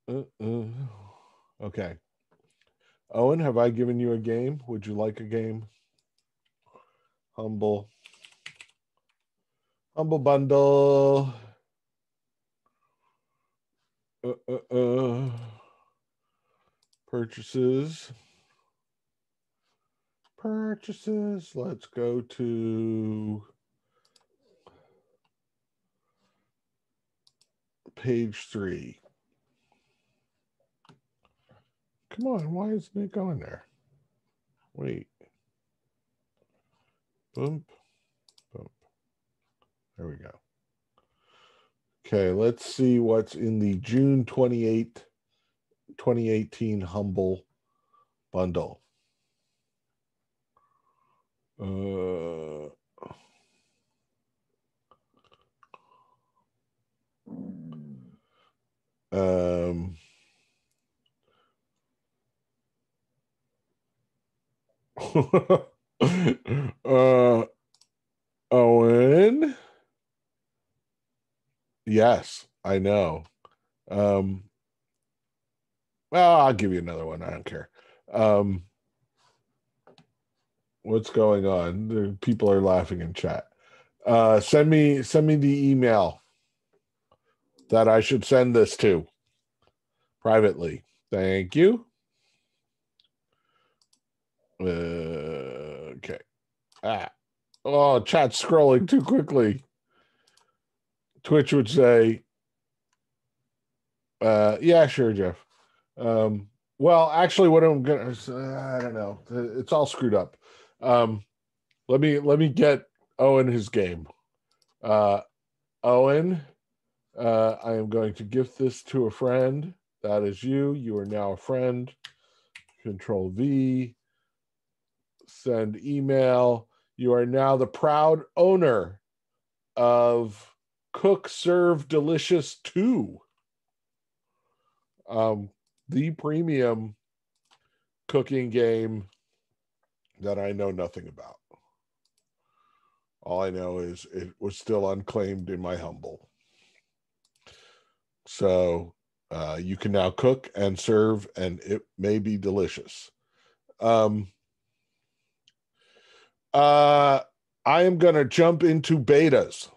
Okay. Owen, have I given you a game? Would you like a game? Humble. Humble bundle. Uh, uh, uh. Purchases. Purchases. Let's go to page 3. Come on, why isn't it going there? Wait. Bump. Bump. There we go. Okay, let's see what's in the June 28th, 2018 Humble bundle. Um, Owen. Yes, I know. Well, I'll give you another one. I don't care. What's going on? People are laughing in chat. Send me the email that I should send this to privately. Thank you. Okay. Oh, chat's scrolling too quickly. Twitch would say, yeah, sure, Jeff. Well, actually, what I'm gonna, I don't know. It's all screwed up. Let me get Owen his game. Owen, I am going to gift this to a friend. That is you. You are now a friend. Control V. Send email. You are now the proud owner of Cook Serve Delicious 2. The premium cooking game that I know nothing about. All I know is it was still unclaimed in my Humble. So you can now cook and serve, and it may be delicious. I am going to jump into betas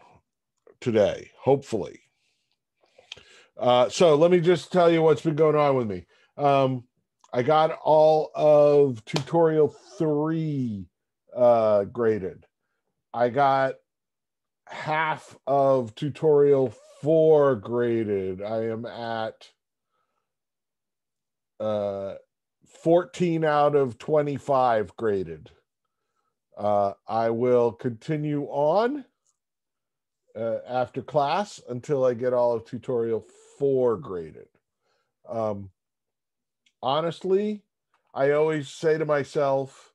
today, hopefully. So let me just tell you what's been going on with me. I got all of tutorial 3 graded. I got half of tutorial 4 graded. I am at 14 out of 25 graded. I will continue on after class until I get all of tutorial 4 graded. Honestly, I always say to myself,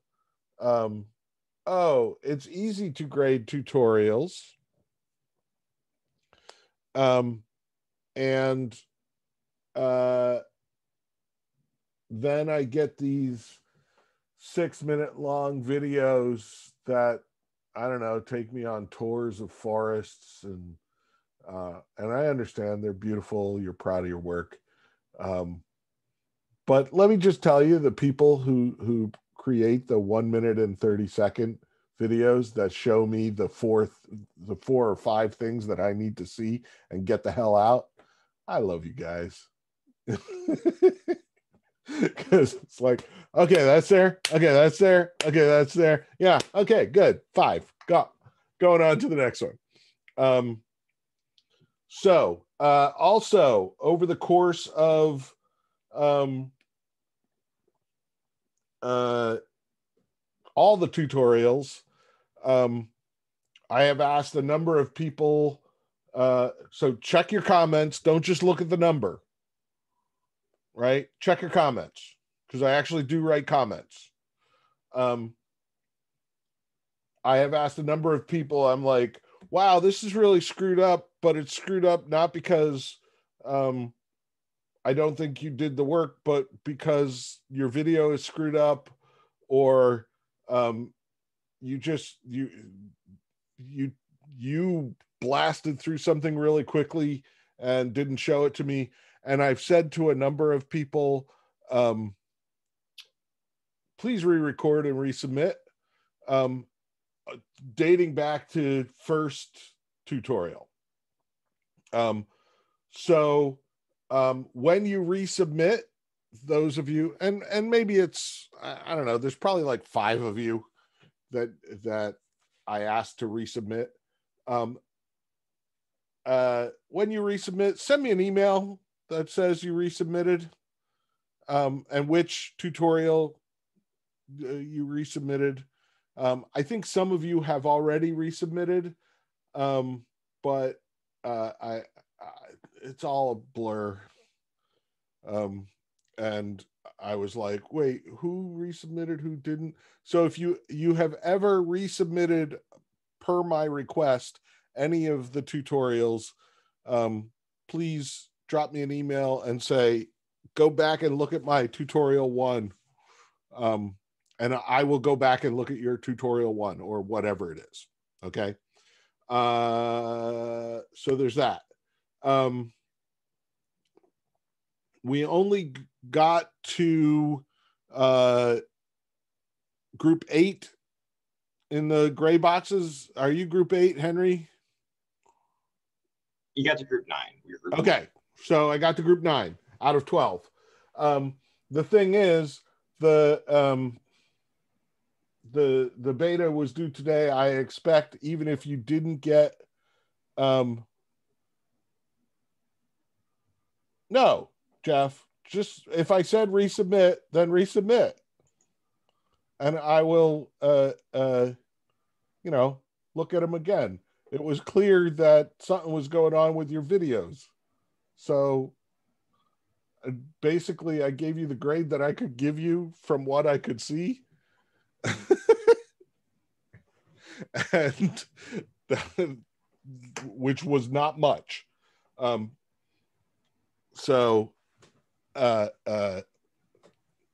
oh, it's easy to grade tutorials. And then I get these 6-minute long videos that, I don't know, take me on tours of forests, and I understand they're beautiful. You're proud of your work. But let me just tell you, the people who create the 1 minute and 30-second videos that show me the 4 or 5 things that I need to see and get the hell out, I love you guys. Because it's like, okay, that's there. Okay, that's there. Okay, that's there. Yeah. Okay, good. 5. Going on to the next one. So also over the course of all the tutorials, I have asked a number of people. So check your comments. Don't just look at the number. Right? Check your comments, because I actually do write comments. I have asked a number of people. I'm like, wow, this is really screwed up, but it's screwed up not because I don't think you did the work, but because your video is screwed up, or you blasted through something really quickly and didn't show it to me. And I've said to a number of people, please re-record and resubmit, dating back to first tutorial. So when you resubmit, those of you, and maybe it's, I don't know, there's probably like 5 of you that I asked to resubmit. When you resubmit, send me an email that says you resubmitted, and which tutorial you resubmitted. I think some of you have already resubmitted, but I it's all a blur. And I was like, wait, who resubmitted, who didn't? So if you have ever resubmitted per my request any of the tutorials, please drop me an email and say, go back and look at my tutorial 1. And I will go back and look at your tutorial 1 or whatever it is. Okay. So there's that. We only got to group 8 in the gray boxes. Are you group 8, Henry? You got to group 9. Okay. 9. So I got to group 9 out of 12. The thing is, the beta was due today. I expect, even if you didn't get no, Jeff, just if I said resubmit, then resubmit, and I will look at them again. It was clear that something was going on with your videos, so basically I gave you the grade that I could give you from what I could see. And which was not much. So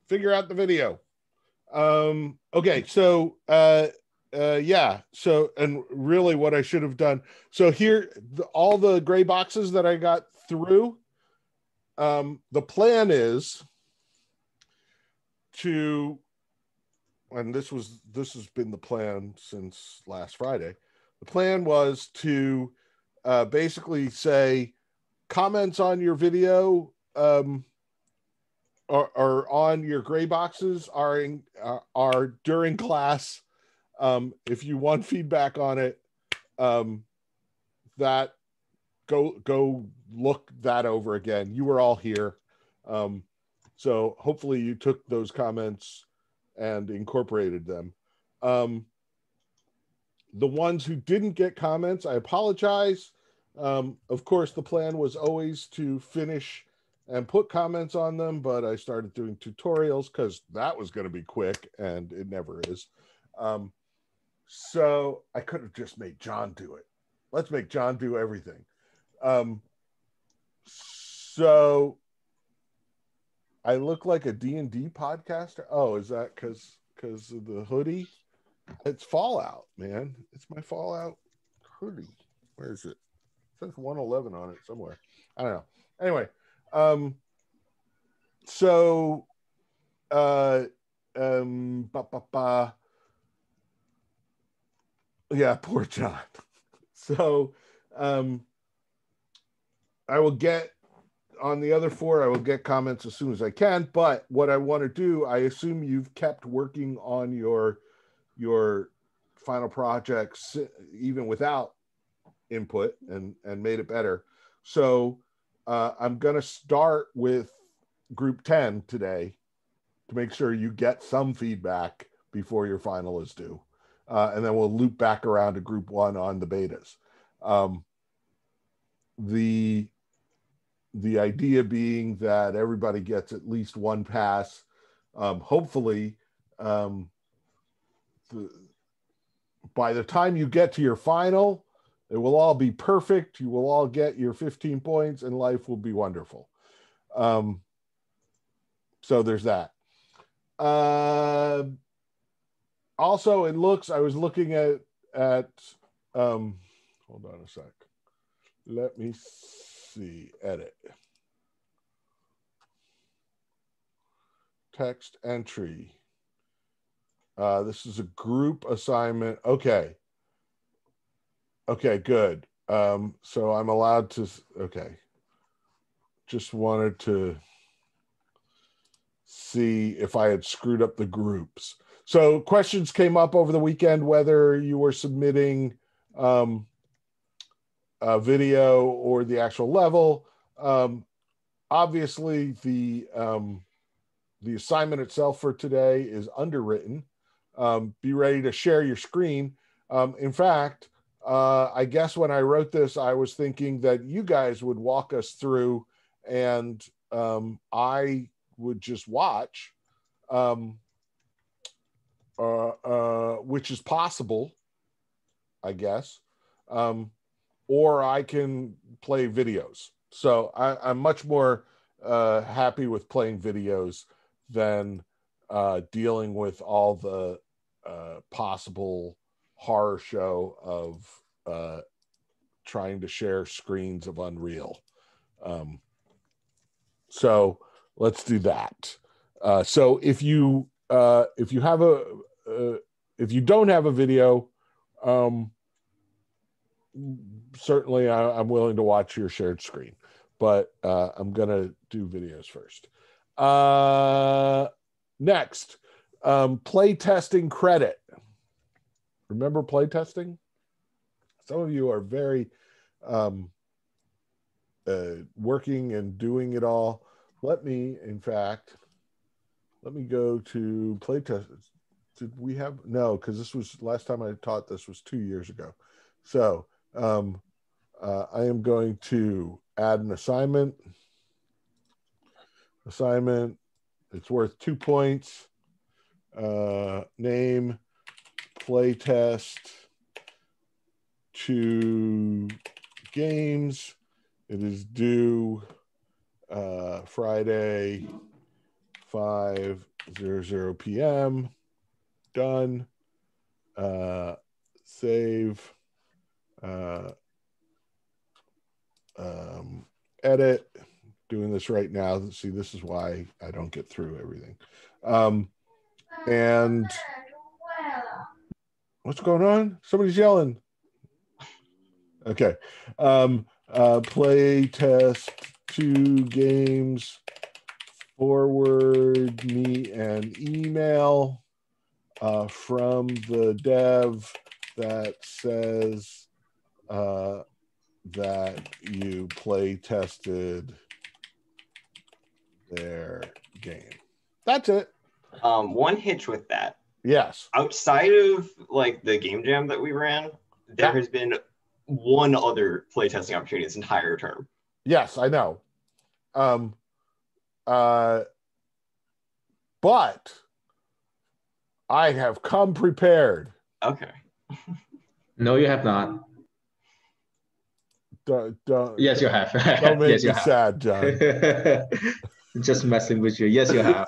figure out the video. Okay, so yeah, so, and really what I should have done, so here, all the gray boxes that I got through, the plan is to, and this has been the plan since last Friday. The plan was to basically say comments on your video or on your gray boxes are during class. If you want feedback on it, that go look that over again. You were all here, so hopefully you took those comments and incorporated them. The ones who didn't get comments, I apologize. Of course, the plan was always to finish and put comments on them, but I started doing tutorials because that was going to be quick, and it never is. So I could have just made John do it. Let's make John do everything. So I look like a D&D podcaster. Oh, is that because of the hoodie? It's Fallout, man. It's my Fallout hoodie. Where is it? It says 111 on it somewhere. I don't know. Anyway, so yeah, poor John. So I will get on the other 4, I will get comments as soon as I can. But what I want to do, I assume you've kept working on your final projects even without input and made it better. So I'm going to start with group 10 today to make sure you get some feedback before your final is due. And then we'll loop back around to group 1 on the betas. The idea being that everybody gets at least one pass. Hopefully, by the time you get to your final, it will all be perfect. You will all get your 15 points and life will be wonderful. So there's that. Also, it looks, I was looking at hold on a sec. Let me see, edit. Text entry. This is a group assignment. Okay. Okay, good. So I'm allowed to, okay. Just wanted to see if I had screwed up the groups. So questions came up over the weekend, whether you were submitting a video or the actual level. Obviously, the assignment itself for today is underwritten. Be ready to share your screen. In fact, I guess when I wrote this, I was thinking that you guys would walk us through and I would just watch, which is possible, I guess. Or I can play videos. So I'm much more happy with playing videos than dealing with all the possible horror show of trying to share screens of Unreal. So let's do that. So if you have if you don't have a video, certainly I'm willing to watch your shared screen, but I'm gonna do videos first. Next, play testing credit. Remember play testing? Some of you are very working and doing it all. Let me go to play test. Did we have no? Because this was last time I taught. This was 2 years ago. So I am going to add an assignment. It's worth 2 points. Name playtest 2 games. It is due Friday 5:00 p.m. Done. Save. Edit. Doing this right now. See, this is why I don't get through everything. And what's going on? Somebody's yelling. Okay. Play test 2 games. Forward me an email from the dev that says that you play tested their game. That's it. One hitch with that. Yes. Outside of like the game jam that we ran, there has been one other playtesting opportunity this entire term. Yes, I know. But I have come prepared. Okay. No, you have not. Yes, you have. Don't make yes, me sad, John. Just messing with you. Yes, you have.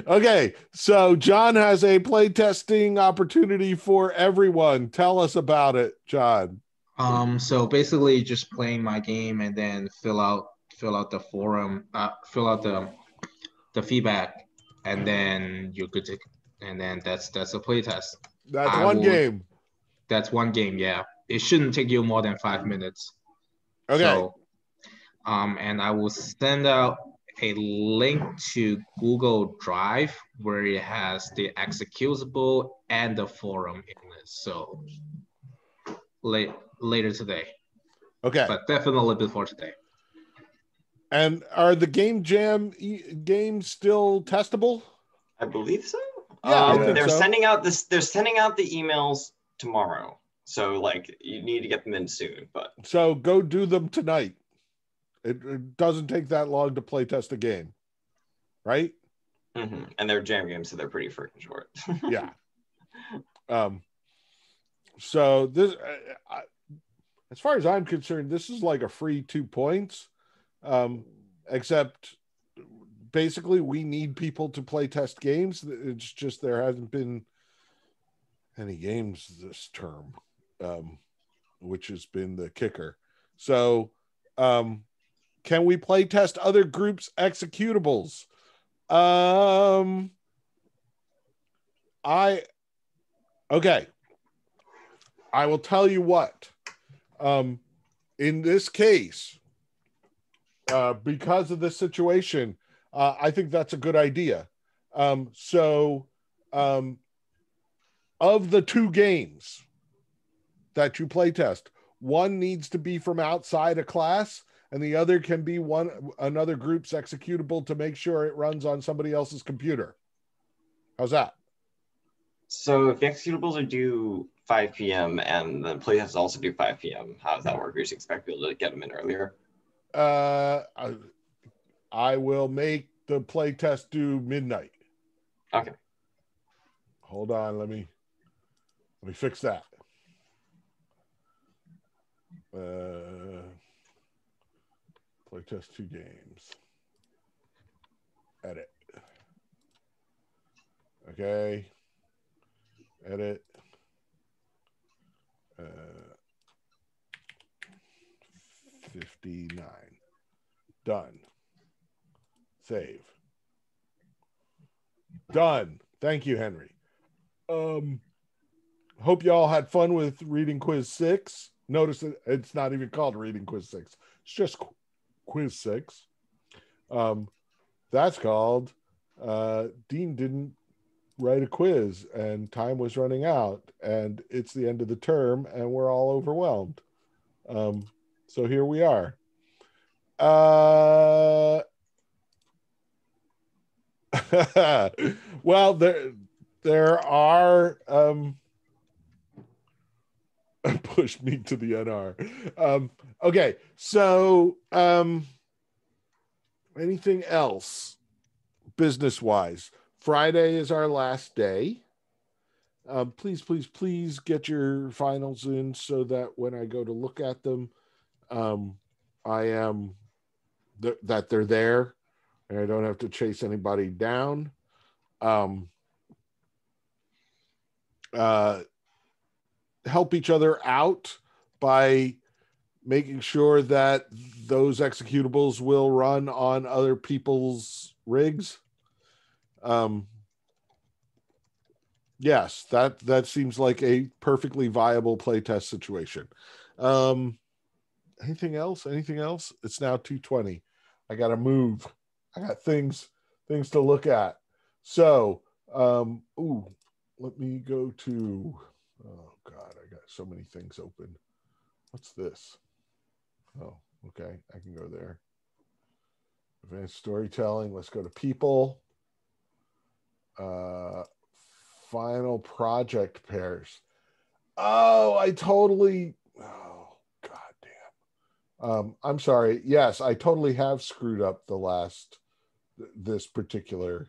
Okay, so John has a playtesting opportunity for everyone. Tell us about it, John. So basically just playing my game and then fill out the forum, fill out the feedback, and then you're good to, and then that's a playtest. That's one game. That's one game, yeah. It shouldn't take you more than 5 minutes. Okay. So, and I will send out a link to Google Drive where it has the executable and the forum in it. So later today. Okay. But definitely before today. And are the Game Jam games still testable? I believe so. Yeah, I think they're so. sending out this. They're sending out the emails tomorrow. So like you need to get them in soon. But so go do them tonight. It doesn't take that long to play test a game, right? Mm-hmm. And they're jam games, so they're pretty freaking short. Yeah. So this, as far as I'm concerned, this is like a free 2 points. Except basically we need people to play test games. It's just there hasn't been any games this term. which has been the kicker. So, can we play test other groups' executables? Okay. I will tell you what. In this case, because of this situation, I think that's a good idea. Of the two games that you play test, one needs to be from outside a class, and the other can be another group's executable to make sure it runs on somebody else's computer. How's that? So if the executables are due 5 p.m. and the playtests also due 5 p.m., how does that work? You just expect people to get them in earlier? I will make the playtest due midnight. Okay. Hold on, let me fix that. Playtest 2 games. Edit. Okay. Edit. 59. Done. Save. Done. Thank you, Henry. Hope you all had fun with Reading Quiz 6. Notice that it's not even called Reading Quiz 6. It's just Quiz 6. That's called Dean didn't write a quiz and time was running out and it's the end of the term and we're all overwhelmed. So here we are. Well, there are pushed me to the NR. Okay, so anything else business wise? Friday is our last day. Please get your finals in so that when I go to look at them, that they're there and I don't have to chase anybody down. Help each other out by making sure that those executables will run on other people's rigs. Yes, that seems like a perfectly viable playtest situation. Anything else? It's now 2:20. I gotta move. I got things to look at. So, let me go to, oh God, I got so many things open. What's this? Oh, okay, I can go there. Advanced storytelling, let's go to people. Final project pairs. Oh, God damn. I'm sorry. Yes, I totally have screwed up this particular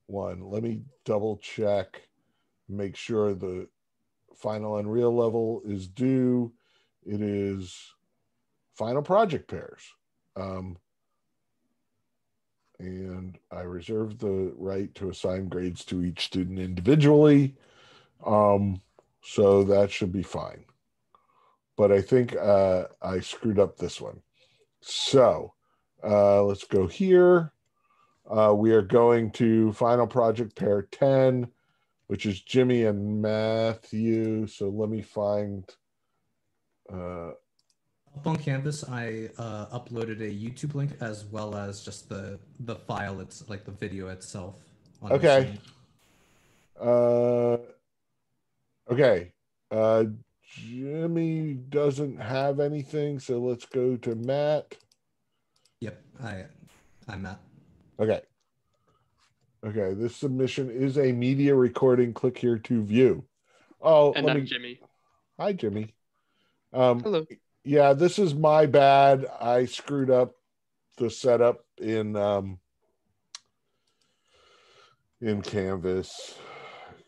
one. Let me double check, make sure the final Unreal level is due. It is final project pairs. And I reserve the right to assign grades to each student individually. So that should be fine. But I think I screwed up this one. So let's go here. We are going to final project pair 10, which is Jimmy and Matthew. So let me find... Up on Canvas, I uploaded a YouTube link as well as just the file. It's like the video itself. Okay. Okay. Jimmy doesn't have anything, so let's go to Matt. Yep, I'm Matt. Okay. This submission is a media recording. Click here to view. Oh, and I'm Jimmy. Hi, Jimmy. Hello. Yeah, this is my bad. I screwed up the setup in Canvas.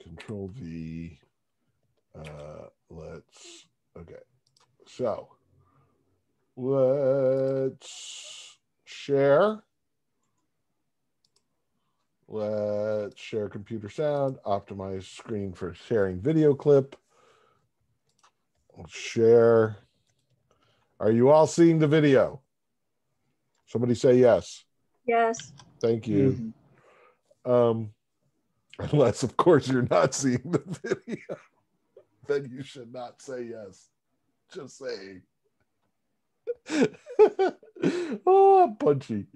Control V. So let's share. Let's share computer sound, optimize screen for sharing video clip. Let's share. Are you all seeing the video? Somebody say yes. Yes. Thank you. Unless, of course, you're not seeing the video, then you should not say yes. Just saying. Oh, I'm punchy.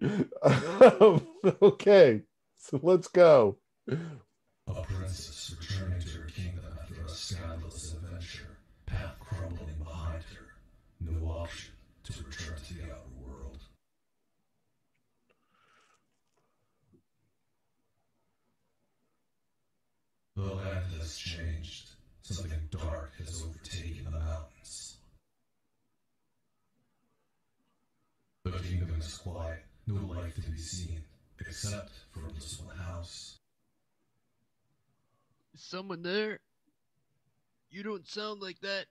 Okay, so let's go. A princess returning to her kingdom after a scandalous adventure, path crumbling behind her. No option to return to the outer world. The land has changed. Something dark has overtaken the mountains. The kingdom is quiet, no life to be seen, except from this one house. Is someone there? You don't sound like that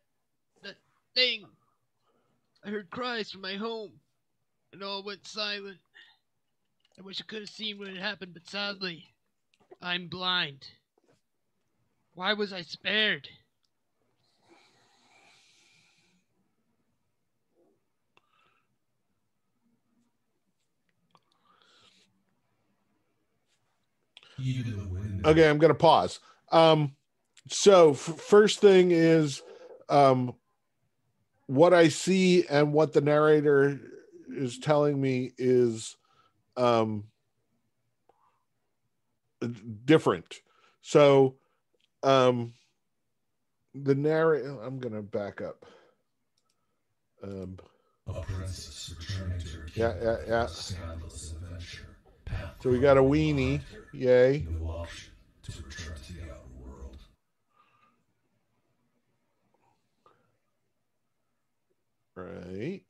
thing. I heard cries from my home, and all went silent. I wish I could have seen what had happened, but sadly, I'm blind. Why was I spared? Even the wind. Okay, I'm going to pause. So first thing is what I see and what the narrator is telling me is different. So the narrator, I'm going to back up. A princess returning to her Yeah, kingdom yeah, after yeah. a scandalous adventure. Path So we got a crumbling weenie. behind her. Yay. No option to return to the outer world. Right.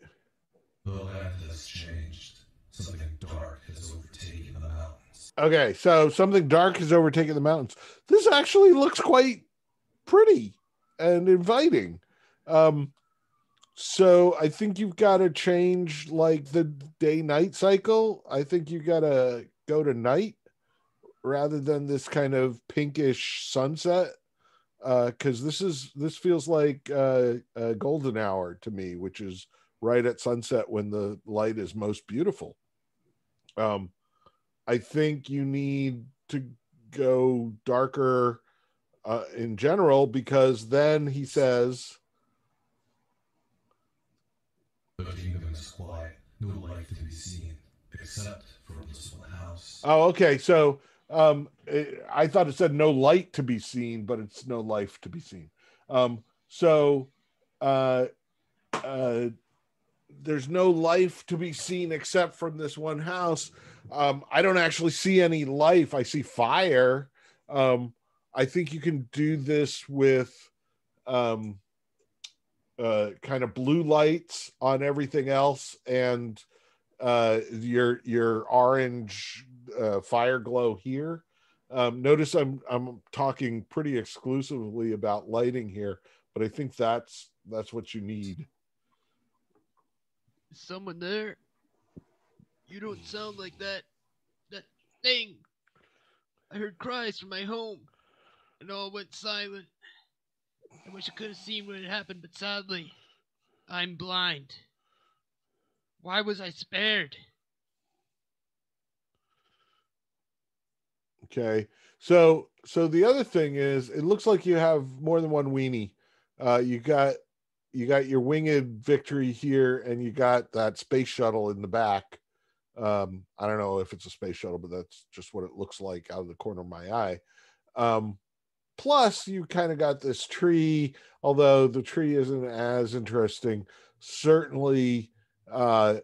The land has changed. Something dark has overtaken the mountains. Okay, so something dark has overtaken the mountains. This actually looks quite pretty and inviting. So I think you've got to change like the day-night cycle. I think you got to go to night rather than this kind of pinkish sunset. Because this feels like a golden hour to me, which is right at sunset when the light is most beautiful. I think you need to go darker in general, because then he says, The kingdom is quiet, no life to be seen, except from this one house. oh, okay. So I thought it said no light to be seen, but it's no life to be seen. So there's no life to be seen except from this one house. I don't actually see any life. I see fire. I think you can do this with kind of blue lights on everything else, and your orange fire glow here. Notice I'm talking pretty exclusively about lighting here, but I think that's what you need. Is someone there? You don't sound like that thing. I heard cries from my home, and all went silent. I wish I could have seen what had happened, but sadly, I'm blind. Why was I spared? Okay. So the other thing is, it looks like you have more than one weenie. You got your winged victory here, and you got that space shuttle in the back. I don't know if it's a space shuttle, but that's just what it looks like out of the corner of my eye. Plus, you kind of got this tree, although the tree isn't as interesting. Certainly, the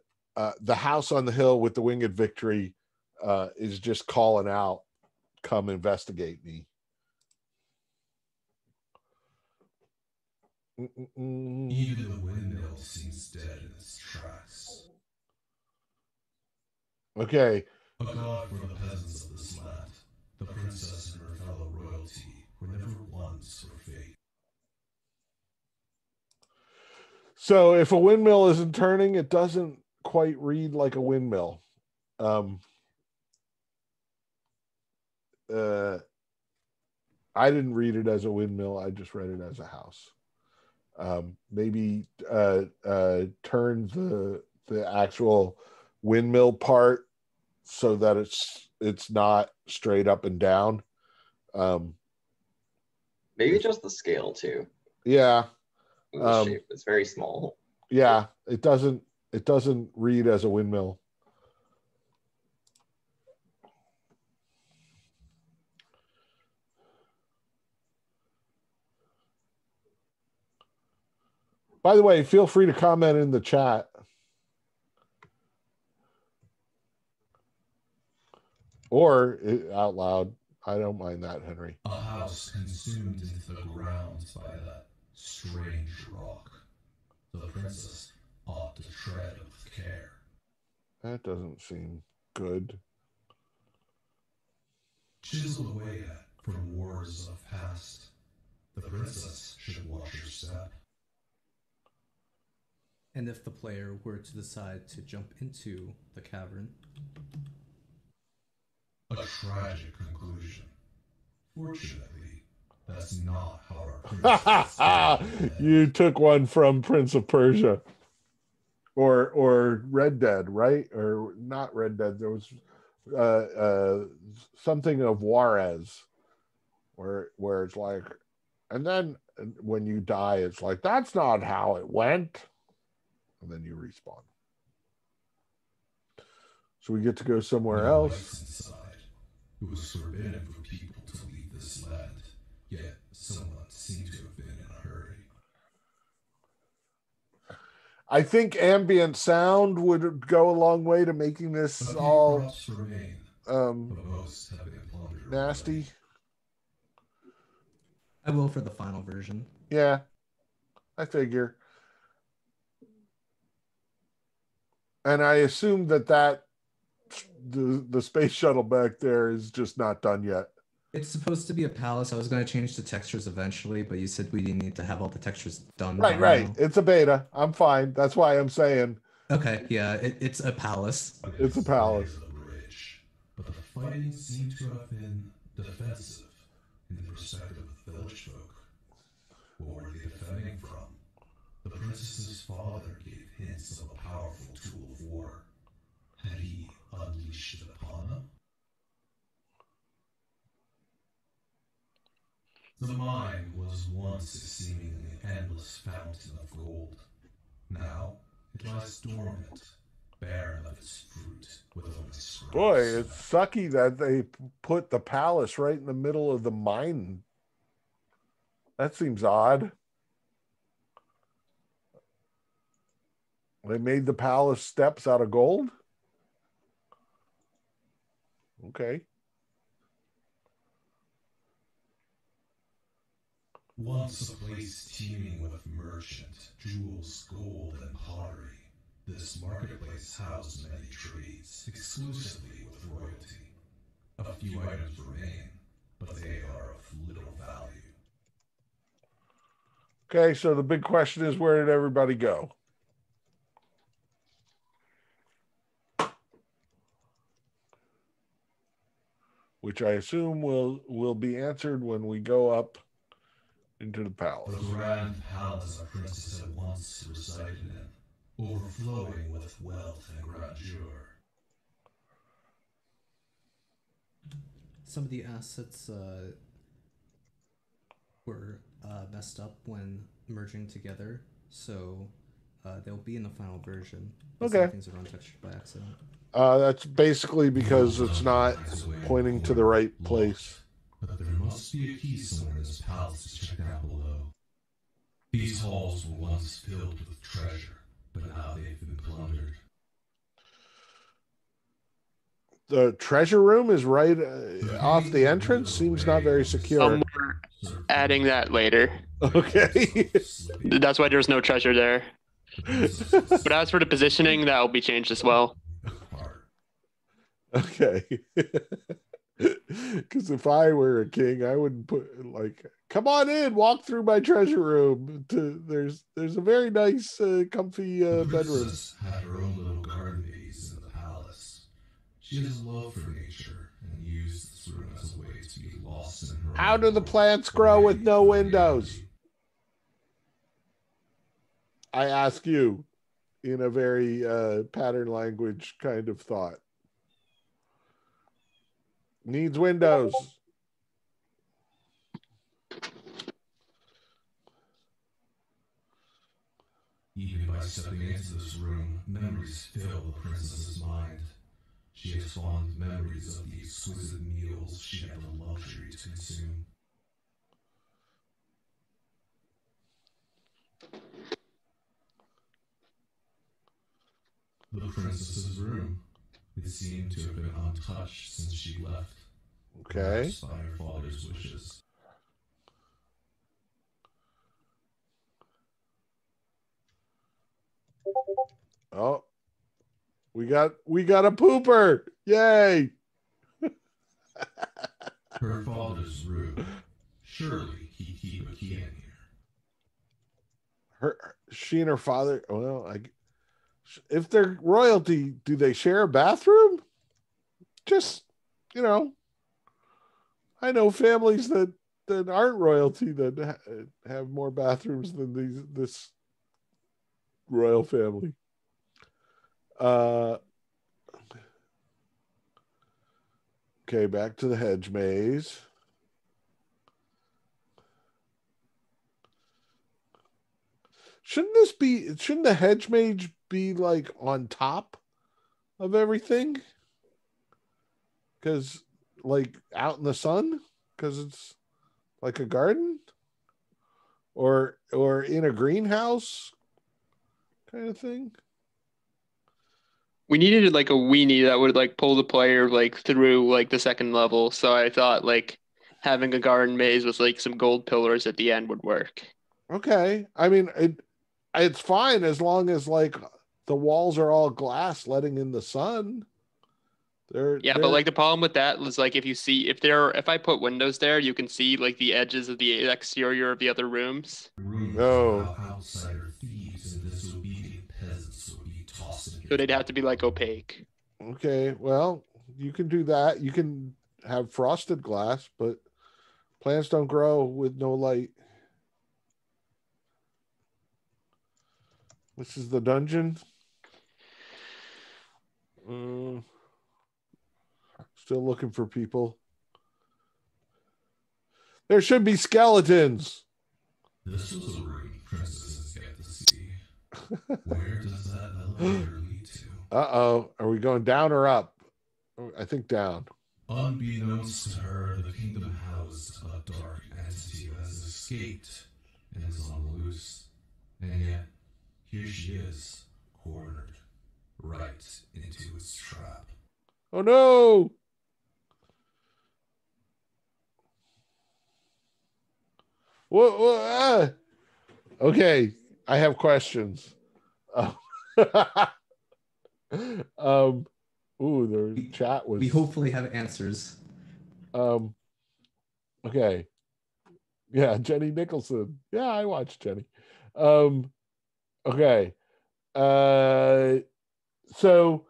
house on the hill with the winged victory is just calling out, "Come investigate me." Even the windmill seems dead in its tracks. Okay. A god for the peasants of this land, the princess and her fellow royalty were never once for fate. So if a windmill isn't turning, it doesn't quite read like a windmill. I didn't read it as a windmill. I just read it as a house. Maybe turn the actual windmill part so that it's not straight up and down. Maybe just the scale too. Yeah. The shape is very small. Yeah, it doesn't read as a windmill. By the way, feel free to comment in the chat. Or out loud. I don't mind that, Henry. A house consumed into the ground by that strange rock. The princess ought to tread with care. That doesn't seem good. Chisel away at from wars of past. The princess should watch her step. And if the player were to decide to jump into the cavern, A tragic conclusion. Fortunately, that's not how our princess You took one from Prince of Persia. Or Red Dead, right? Or not Red Dead. There was something of Juarez where it's like, and then when you die, it's like, that's not how it went. And then you respawn. So we get to go somewhere No else. lights inside. It was forbidden for people to leave this land, yet someone seemed to have been in a hurry. I think ambient sound would go a long way to making A this few all crops remain, but most have been plundered away. nasty. I will for the final version. Yeah, I figure. And I assume that the space shuttle back there is just not done yet. It's supposed to be a palace. I was going to change the textures eventually, but you said we didn't need to have all the textures done. Right. now. It's a beta. I'm fine. That's why I'm saying Okay, yeah, it's a palace. it's a palace. The bridge, but the fighting seemed to have been defensive in the perspective of the village folk. What were they defending from? The princess's father gave hints of a powerful tool of war. Had he unleashed it upon them? The mine was once a seemingly endless fountain of gold. Now it lies dormant, barren of its fruit, with only scraps. Boy, it's sucky that they put the palace right in the middle of the mine. That seems odd. They made the palace steps out of gold? Okay. Once a place teeming with merchant, jewels, gold, and pottery, this marketplace housed many trades, exclusively with royalty. A few items remain, but they are of little value. Okay, so the big question is, where did everybody go? Which I assume will be answered when we go up into the palace. The grand palace our princess had once resided in, overflowing with wealth and grandeur. Some of the assets were messed up when merging together, so they'll be in the final version. Okay. Some things are untouched by accident. That's basically because it's not pointing to the right place. But there must be a key somewhere in this palace to check out below. These halls were once filled with treasure, but now they've been plundered. The treasure room is right off the entrance. Seems not very secure. We're adding that later. Okay. That's why there's no treasure there. But as for the positioning, that will be changed as well. Okay. Because if I were a king, I wouldn't put like, come on in, walk through my treasure room. There's a very nice, comfy bedroom. Princess had her own little garden maze in the palace. She has a love for nature and used this room as a way to be lost in her. How own do the world, plants grow with no away from windows? reality. I ask you in a very pattern language kind of thought. Needs windows. Even by stepping into this room, memories fill the princess's mind. She has fond memories of the exquisite meals she had the luxury to consume. The princess's room. It seemed to have been untouched since she left. Okay. Perhaps by her father's wishes. Oh, we got a pooper! Yay! Her father's room. Surely he'd keep a key in here. She and her father. Well, if they're royalty, do they share a bathroom? Just, I know families that aren't royalty that have more bathrooms than this royal family. Okay, back to the hedge maze. Shouldn't the hedge maze be like on top of everything? Because like out in the sun? Because it's like a garden? Or in a greenhouse kind of thing? We needed like a weenie that would like pull the player like through like the second level. So I thought like having a garden maze with like some gold pillars at the end would work. Okay. I mean, it's fine as long as like the walls are all glass letting in the sun. But like the problem with that was like if I put windows there, you can see like the edges of the exterior of the other rooms. Outsider thieves and disobedient peasants would be tossing. So they'd have to be like opaque. Okay, well, you can do that. You can have frosted glass, but plants don't grow with no light. This is the dungeon. Still looking for people. There should be skeletons. This is a room princesses get to see. Where does that elevator lead to? Uh-oh. Are we going down or up? I think down. Unbeknownst to her, the kingdom housed a dark entity who has escaped and is on the loose. And yet, here she is, cornered, right into its trap. Oh no! What? Okay, I have questions. The chat was. We hopefully have answers. Okay. Yeah, Jenny Nicholson. Yeah, I watched Jenny. Okay. So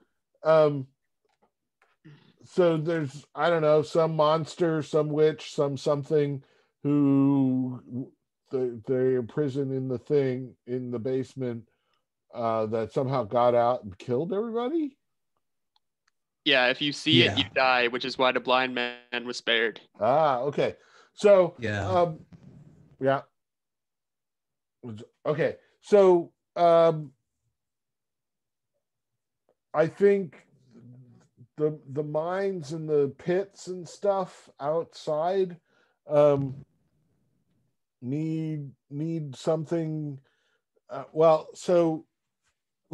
there's, I don't know, some monster, some witch, some something who they're imprisoned in the thing in the basement that somehow got out and killed everybody. Yeah, if you see it, you die, which is why the blind man was spared. Okay. So yeah. Okay. So I think the mines and the pits and stuff outside need something. Well,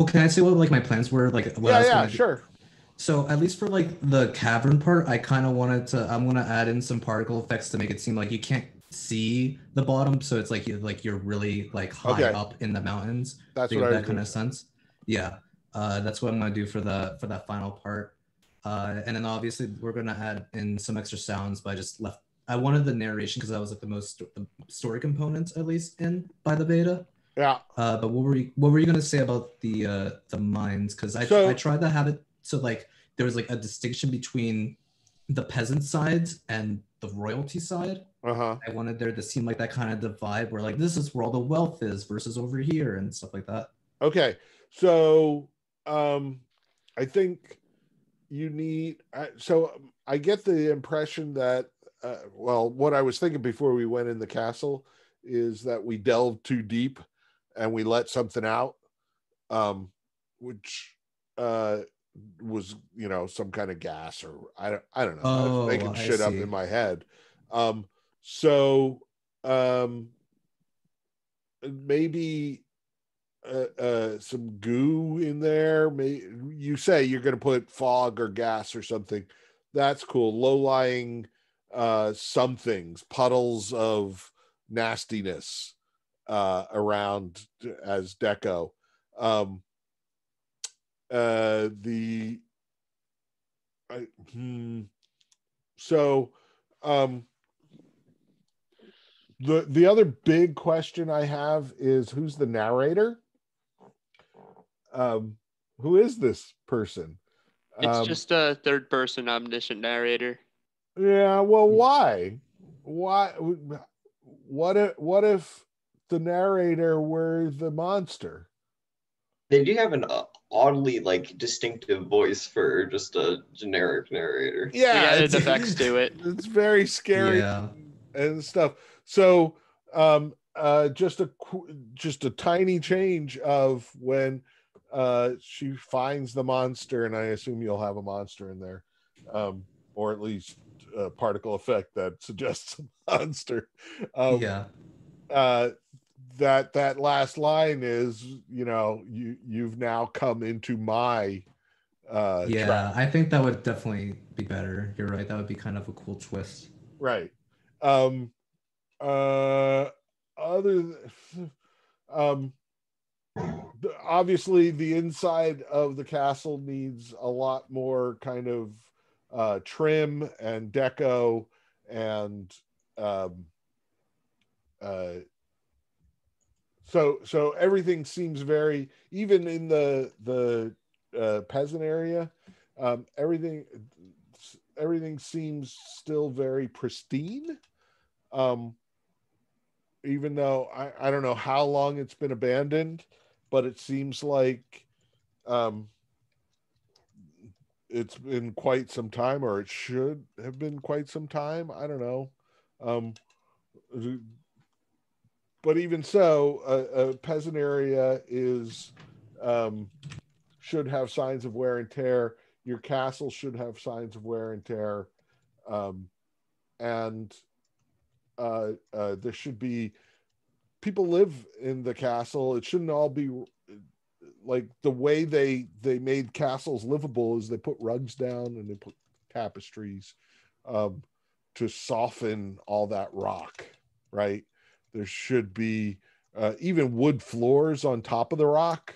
can I say what like my plans were? Like, sure. So at least for like the cavern part, I kind of I'm gonna add in some particle effects to make it seem like you can't see the bottom, so it's like you're really like high up in the mountains. That's what that kind of sense. Yeah, that's what I'm gonna do for that final part. And then obviously we're gonna add in some extra sounds, but I wanted the narration because that was like the story components at least in by the beta. Yeah. But what were you gonna say about the mines? Because I tried to have it so like there was like a distinction between the peasant side and the royalty side. Uh-huh. I wanted there to seem like that kind of divide where like this is where all the wealth is versus over here and stuff like that. Okay. So I think you need so I get the impression that well, what I was thinking before we went in the castle is that we delved too deep and we let something out, which was, you know, some kind of gas or I don't know. I was making shit up in my head. So maybe some goo in there. You say you're going to put fog or gas or something. That's cool. Low-lying somethings, puddles of nastiness around as deco. The other big question I have is who's the narrator? Who is this person? It's just a third person omniscient narrator. Yeah, well, why? What if the narrator were the monster? They do have an oddly like distinctive voice for just a generic narrator. Yeah, we added effects to it. It's very scary, Yeah. and stuff. So just a tiny change of when she finds the monster, and I assume you'll have a monster in there, or at least a particle effect that suggests a monster. Yeah. That last line is, you know, you've now come into my Yeah, trap. I think that would definitely be better. You're right. That would be kind of a cool twist. Right. Obviously the inside of the castle needs a lot more kind of trim and deco and so everything seems very, even in the peasant area, everything seems still very pristine. Even though I don't know how long it's been abandoned, but it seems like it's been quite some time, or it should have been quite some time. I don't know. But even so, a peasant area is should have signs of wear and tear. Your castle should have signs of wear and tear, and there should be people live in the castle. It shouldn't all be like the way they made castles livable is they put rugs down and they put tapestries to soften all that rock, right? There should be even wood floors on top of the rock.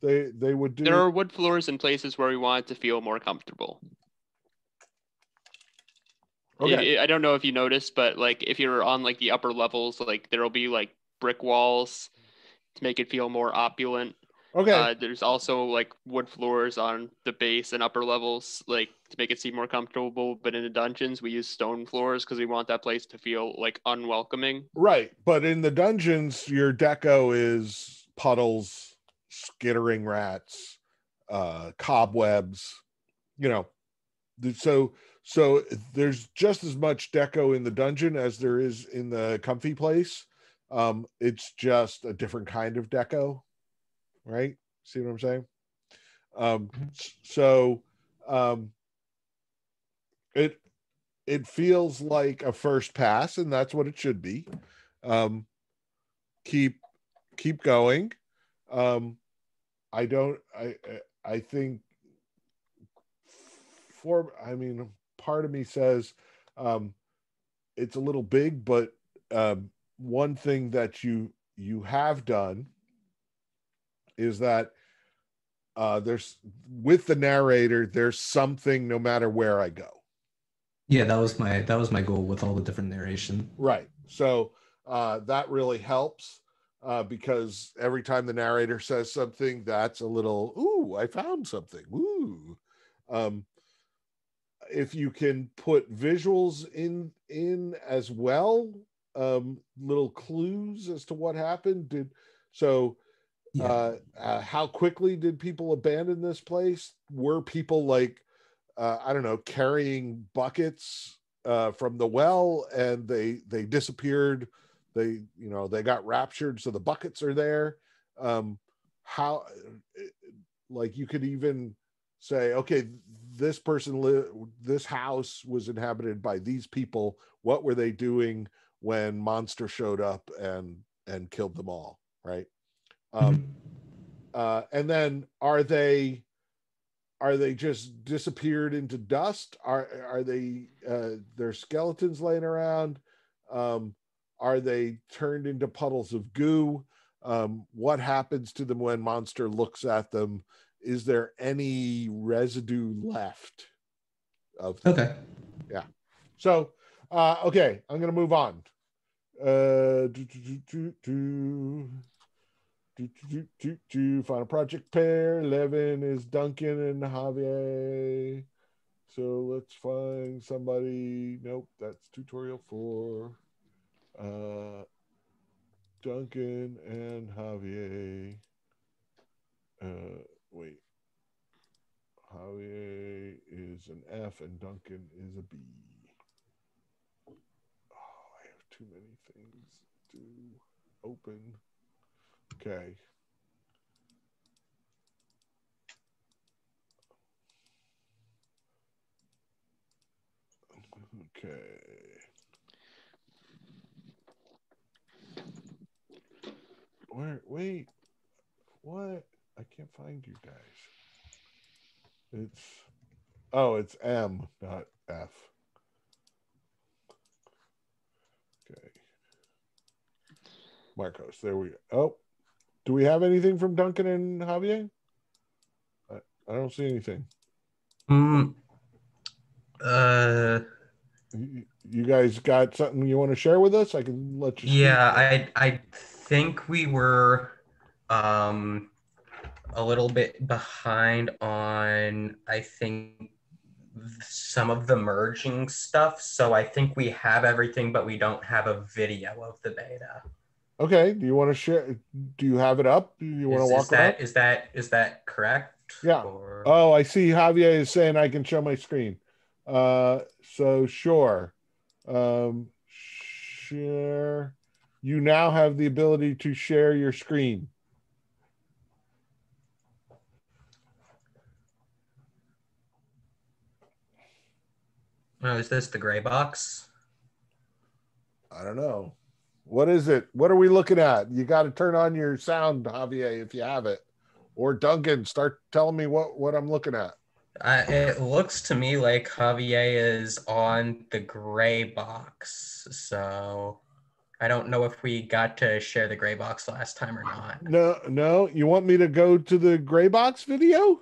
They would do. There are wood floors in places where we want it to feel more comfortable. Okay. I don't know if you noticed, but like if you're on like the upper levels, like there'll be like brick walls to make it feel more opulent. Okay. There's also like wood floors on the base and upper levels, like to make it seem more comfortable. But in the dungeons, we use stone floors because we want that place to feel like unwelcoming. Right. But in the dungeons, your deco is puddles, skittering rats, cobwebs, you know. So there's just as much deco in the dungeon as there is in the comfy place. It's just a different kind of deco, right? See what I'm saying? It feels like a first pass, and that's what it should be. Keep going. I think part of me says it's a little big, but one thing that you have done is that there's, with the narrator, there's something no matter where I go. Yeah, that was my goal with all the different narration. Right. So that really helps because every time the narrator says something, that's a little, ooh, I found something. Ooh. if you can put visuals in as well, little clues as to what happened. How quickly did people abandon this place? Were people like, I don't know, carrying buckets from the well, and they disappeared? They got raptured, so the buckets are there. How, like, you could even say, okay, this this house was inhabited by these people. What were they doing when Monster showed up and killed them all, right? And then are they just disappeared into dust? Are they their skeletons laying around? Are they turned into puddles of goo? What happens to them when Monster looks at them? Is there any residue left of them? Okay. Yeah. So, okay, I'm going to move on. Final project pair. 11 is Duncan and Javier. So let's find somebody. Nope, that's tutorial 4. Duncan and Javier. Wait. Javier is an F and Duncan is a B. Oh, I have too many things to open. Okay. Okay. Wait. What? I can't find you guys. It's M, not F. Okay. Marcos, there we go. Oh, do we have anything from Duncan and Javier? I don't see anything. You guys got something you want to share with us? I can let you speak. Yeah, I think we were a little bit behind on, I think, some of the merging stuff. So I think we have everything, but we don't have a video of the beta. Okay. Do you want to share? Do you have it up? Do you want to walk it up? Is that correct? Yeah. Or... Oh, I see. Javier is saying I can show my screen. So sure. Share. You now have the ability to share your screen. Oh, is this the gray box? I don't know. What is it? What are we looking at? You got to turn on your sound, Javier, if you have it. Or Duncan, start telling me what I'm looking at. It looks to me like Javier is on the gray box. So I don't know if we got to share the gray box last time or not. No. You want me to go to the gray box video?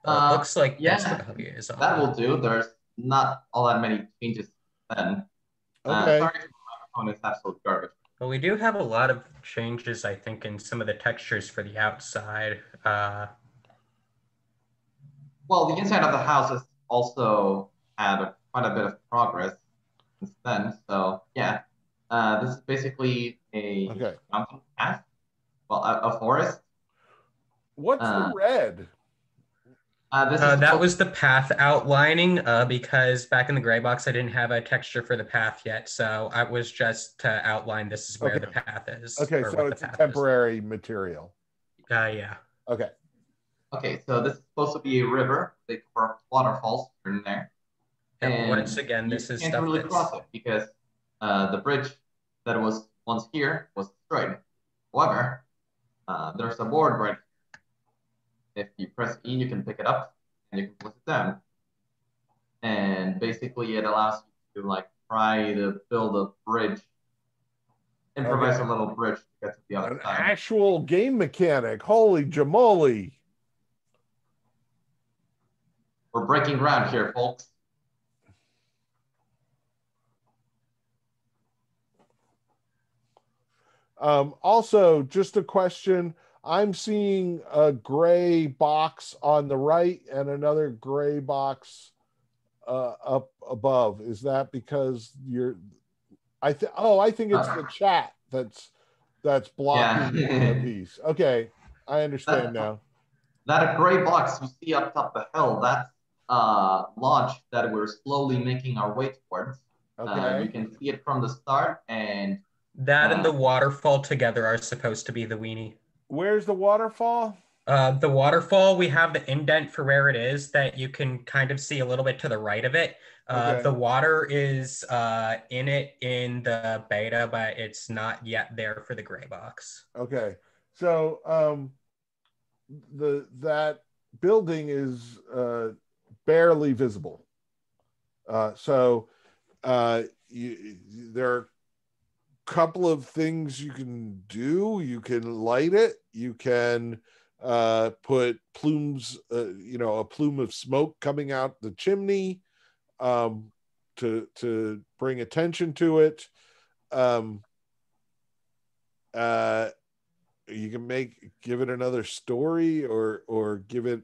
It looks like that's yeah, what Javier is on. that will do. There's not all that many changes then. Okay. Sorry if my microphone is absolute garbage. Well, we do have a lot of changes, I think, in some of the textures for the outside. Well, the inside of the house has also had quite a bit of progress since then. So yeah, this is basically a mountain path. Well, a forest. What's the red? That was the path outlining, because back in the gray box, I didn't have a texture for the path yet. So I was just to outline this is where the path is. Okay, so it's a temporary material. Yeah. Okay. Okay, so this is supposed to be a river. They for waterfalls in there. And once again, this is can't stuff really cross it because the bridge that was once here was destroyed. However, there's a board right here. If you press E, you can pick it up and you can place it down. And basically, it allows you to try to build a bridge, improvise a little bridge to get to the other side. An actual game mechanic. Holy jamoli. We're breaking ground here, folks. Also, just a question. I'm seeing a gray box on the right and another gray box up above. Is that because you're? I think it's the chat that's blocking Yeah. a piece. Okay, I understand now. That gray box you see up top the hill, that's lodge that we're slowly making our way towards. Okay. You can see it from the start, and That and the waterfall together are supposed to be the weenie. Where's the waterfall? The waterfall, we have the indent for where it is that you can kind of see a little bit to the right of it. Okay. The water is in it in the beta, but it's not yet there for the gray box. Okay. So that building is barely visible. So there are a couple of things you can do. You can light it. You can put plumes, a plume of smoke coming out the chimney to bring attention to it. You can give it another story or give it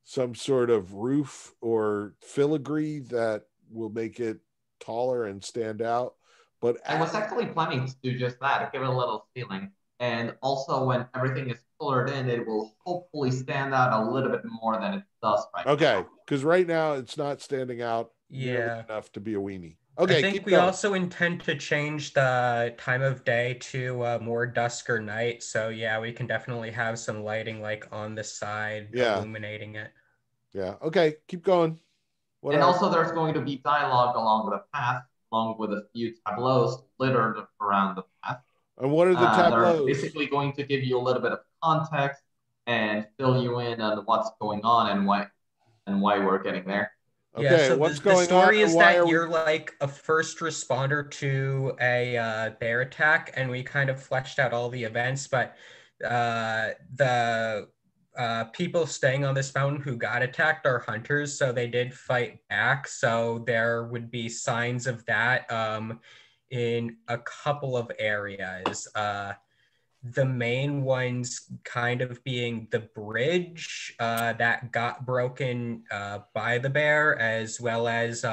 some sort of roof or filigree that will make it taller and stand out. But I was actually planning to do just that, give it a little ceiling. And also when everything is colored in, it will hopefully stand out a little bit more than it does right now. Okay, because right now it's not standing out nearly enough to be a weenie. Okay, I think we also intend to change the time of day to more dusk or night. So yeah, we can definitely have some lighting like on the side illuminating it. Yeah. Okay, keep going. What else? Also there's going to be dialogue along the path, along with a few tableaus littered around the path. And what are the tableaus? They're basically going to give you a little bit of context and fill you in on what's going on and why we're getting there. Okay, so what's the story is that you're like a first responder to a bear attack, and we kind of fleshed out all the events, but the people staying on this mountain who got attacked are hunters, so they did fight back. So there would be signs of that in a couple of areas. The main ones kind of being the bridge that got broken by the bear, as well as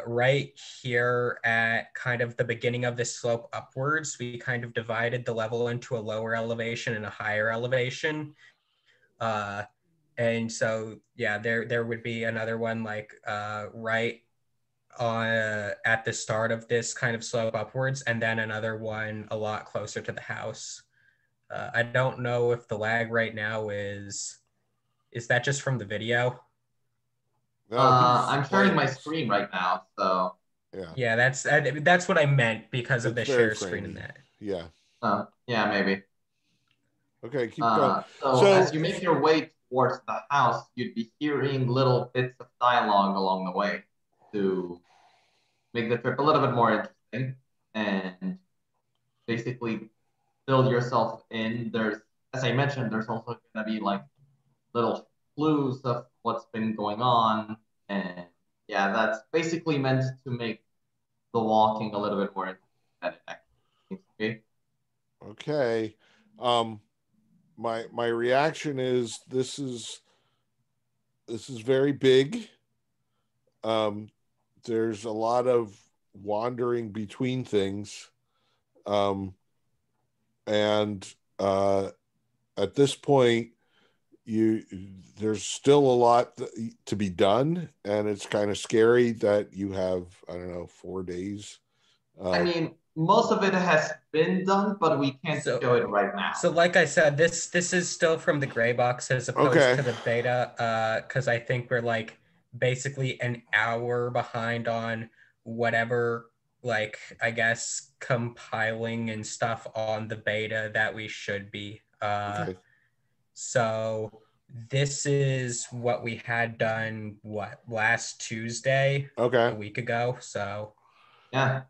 right here at kind of the beginning of the slope upwards, we kind of divided the level into a lower elevation and a higher elevation. And so, yeah, there would be another one like right at the start of this kind of slope upwards, and then another one a lot closer to the house. I don't know if the lag right now is that just from the video? I'm sharing my screen right now, so yeah, that's what I meant because of the share screen in that. Yeah. Yeah, maybe. Okay, keep going. So as you make your way towards the house, you'd be hearing little bits of dialogue along the way to make the trip a little bit more interesting and basically build yourself in. As I mentioned, there's also going to be like little clues of what's been going on. And yeah, that's basically meant to make the walking a little bit more interesting. Okay. My reaction is this is very big. There's a lot of wandering between things. And at this point, there's still a lot to be done, and it's kind of scary that you have, 4 days. I mean, most of it has been done, but we can't show it right now. So like I said, this is still from the gray box as opposed to the beta, because I think we're like basically an hour behind on whatever, like, I guess, compiling and stuff on the beta that we should be. So this is what we had done, last Tuesday, a week ago. So yeah.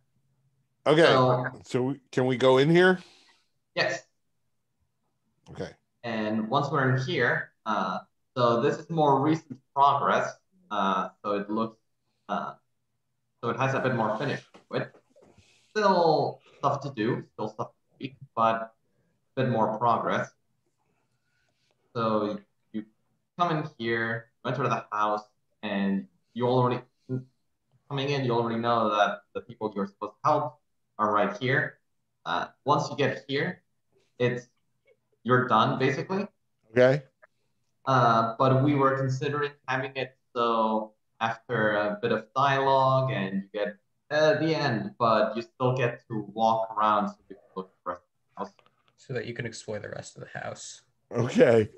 Okay, so can we go in here? Yes. Okay. And once we're in here, so this is more recent progress. So it looks, so it has a bit more finish to it. Still stuff to do, still stuff to tweak, but a bit more progress. So you come in here, enter the house, and you already coming in, you already know that the people you're supposed to help are right here. Once you get here, you're done basically. Okay. But we were considering having it so after a bit of dialogue and you get at the end, but you still get to walk around so you can look at the rest of the house. So that you can explore the rest of the house. Okay.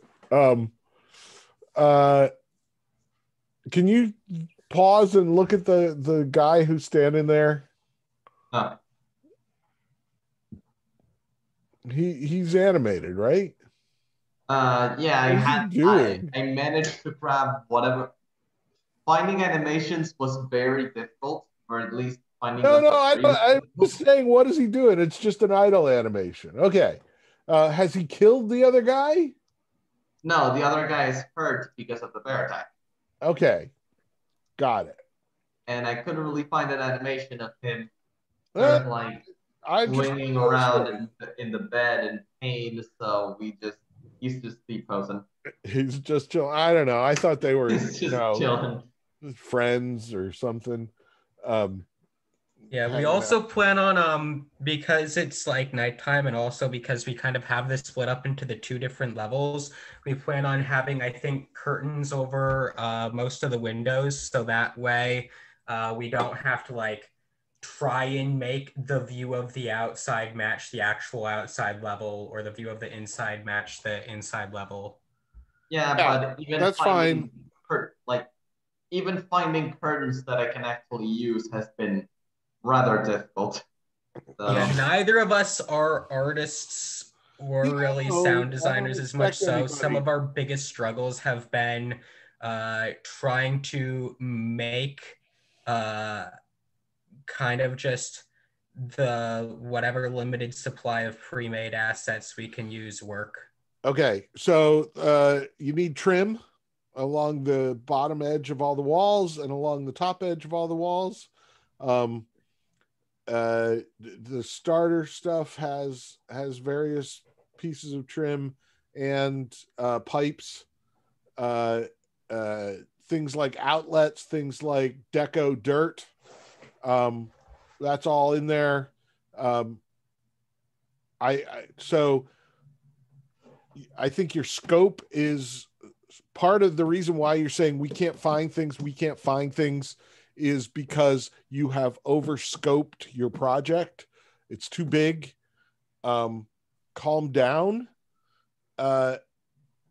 Can you pause and look at the guy who's standing there? He's animated, right? Yeah, I managed to grab whatever. Finding animations was very difficult, or at least finding. No, I'm just saying, what is he doing? It's just an idle animation. Okay. Has he killed the other guy? No, the other guy is hurt because of the bear attack. Okay. Got it. And I couldn't really find an animation of him swinging around in the bed in pain, so he's just decomposing. He's just chilling. I don't know. I thought they were chilling. Friends or something. Yeah, we also plan on because it's like nighttime, and also because we kind of have this split up into the 2 different levels, we plan on having, I think, curtains over most of the windows, so that way we don't have to like try and make the view of the outside match the actual outside level, or the view of the inside match the inside level. Yeah, but even that's fine. Even finding curtains that I can actually use has been rather difficult. So. Yeah, neither of us are artists or really sound designers as much. So some of our biggest struggles have been trying to make kind of just the whatever limited supply of pre-made assets we can use work. Okay, so you need trim along the bottom edge of all the walls and along the top edge of all the walls. The starter stuff has various pieces of trim and pipes, things like outlets, things like deco dirt. That's all in there. So I think your scope is part of the reason why you're saying we can't find things is because you have overscoped your project. It's too big. Calm down. I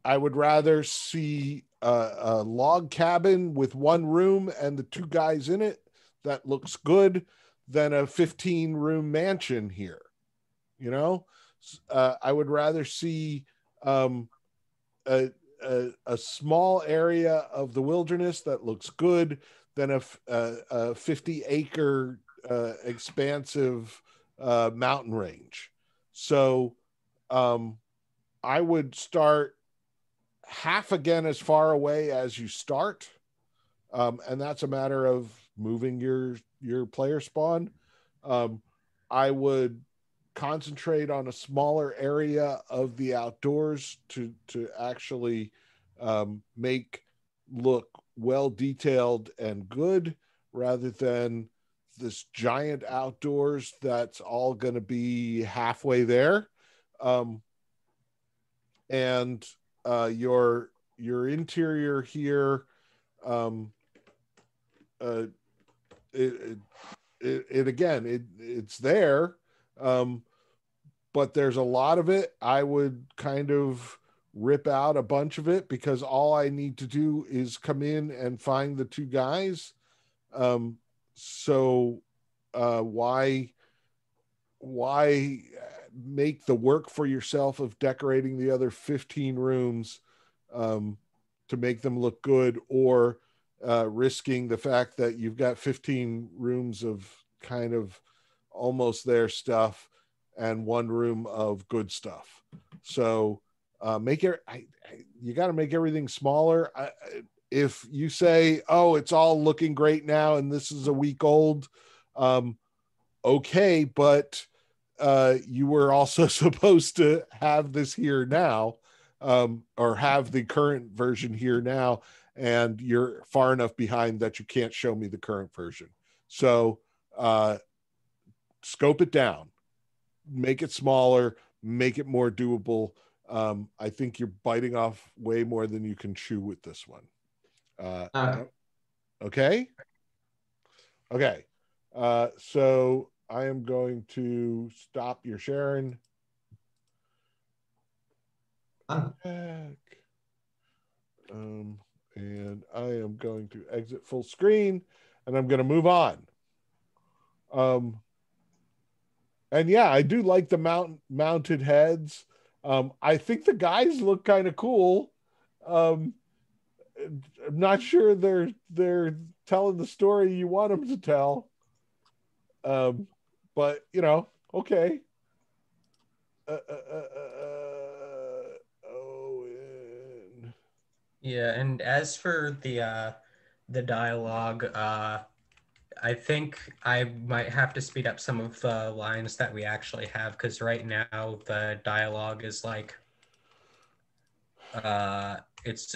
would rather see a log cabin with 1 room and the 2 guys in it. That looks good than a 15-room mansion here. You know, I would rather see a small area of the wilderness that looks good than a 50-acre expansive mountain range. So I would start half again as far away as you start, and that's a matter of moving your player spawn. I would concentrate on a smaller area of the outdoors to actually make look well detailed and good, rather than this giant outdoors that's all going to be halfway there. And your interior here, it's there, but there's a lot of it. I would kind of rip out a bunch of it, because all I need to do is come in and find the 2 guys. So why make the work for yourself of decorating the other 15 rooms to make them look good, or risking the fact that you've got 15 rooms of kind of almost there stuff and 1 room of good stuff. So you got to make everything smaller. If you say, oh, it's all looking great now and this is a week old, okay, but you were also supposed to have this here now, or have the current version here now, and you're far enough behind that you can't show me the current version. So scope it down, make it smaller, make it more doable. I think you're biting off way more than you can chew with this one. Okay. So I am going to stop your sharing. And I am going to exit full screen, and I'm going to move on. And yeah, I do like the mounted heads. I think the guys look kind of cool. I'm not sure they're telling the story you want them to tell. But you know, okay. Owen. Yeah, and as for the dialogue, I think I might have to speed up some of the lines that we actually have, because right now the dialogue is like it's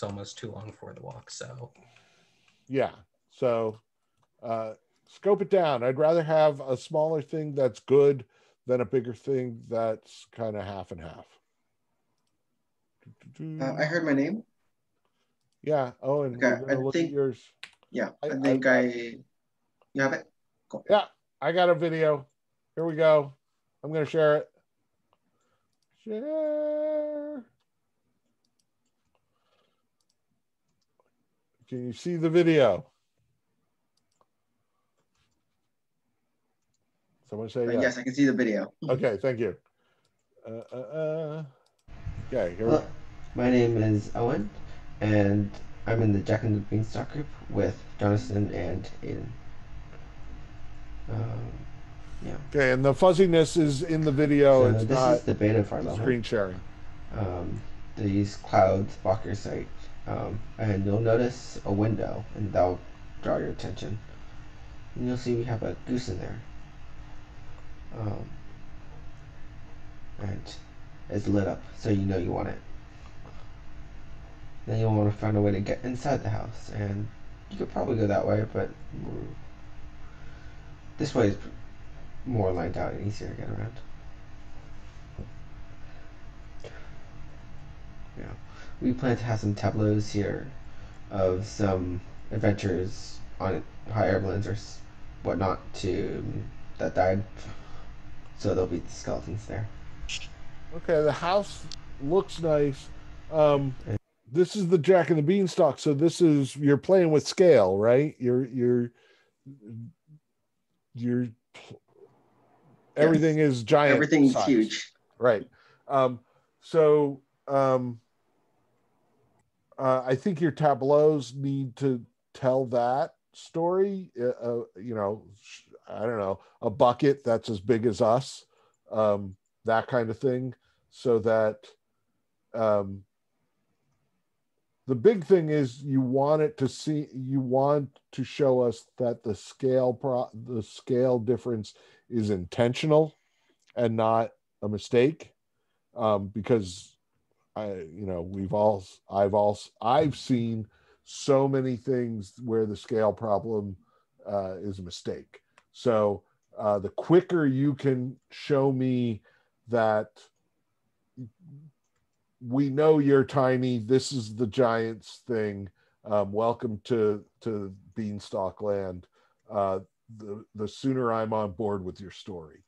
almost too long for the walk. So yeah, so scope it down. I'd rather have a smaller thing that's good than a bigger thing that's kind of half and half. I heard my name. Yeah. Oh, and Okay, we're gonna look at yours. Yeah, I you have it? Cool. Yeah, I got a video. Here we go. I'm gonna share it. Share. Can you see the video? Someone say yes. Yes, I can see the video. Okay, thank you. Okay, here. Hello, my name is Owen, and I'm in the Jack and the Beanstalk group with Jonathan and Aiden. Yeah. Okay, and the fuzziness is in the video. So it's this not is the beta for our level. screen sharing. These clouds block your sight, and you'll notice a window, and that'll draw your attention. And you'll see we have a goose in there. And it's lit up, so you know you want it. Then you'll want to find a way to get inside the house, and you could probably go that way, but this way is more lined out and easier to get around. Yeah, we plan to have some tableaus here of some adventures on hot air balloons or whatnot that died, so there'll be skeletons there. Okay, the house looks nice. This is the Jack and the Beanstalk, so this is, you're playing with scale, right? You're everything is giant. Everything's size. huge. Right. I think your tableaus need to tell that story. You know, I don't know, a bucket that's as big as us, that kind of thing, so that the big thing is you want to show us that the scale difference is intentional and not a mistake, because I've seen so many things where the scale problem is a mistake. So the quicker you can show me that we know you're tiny, this is the giants thing, welcome to Beanstalk Land, the sooner I'm on board with your story.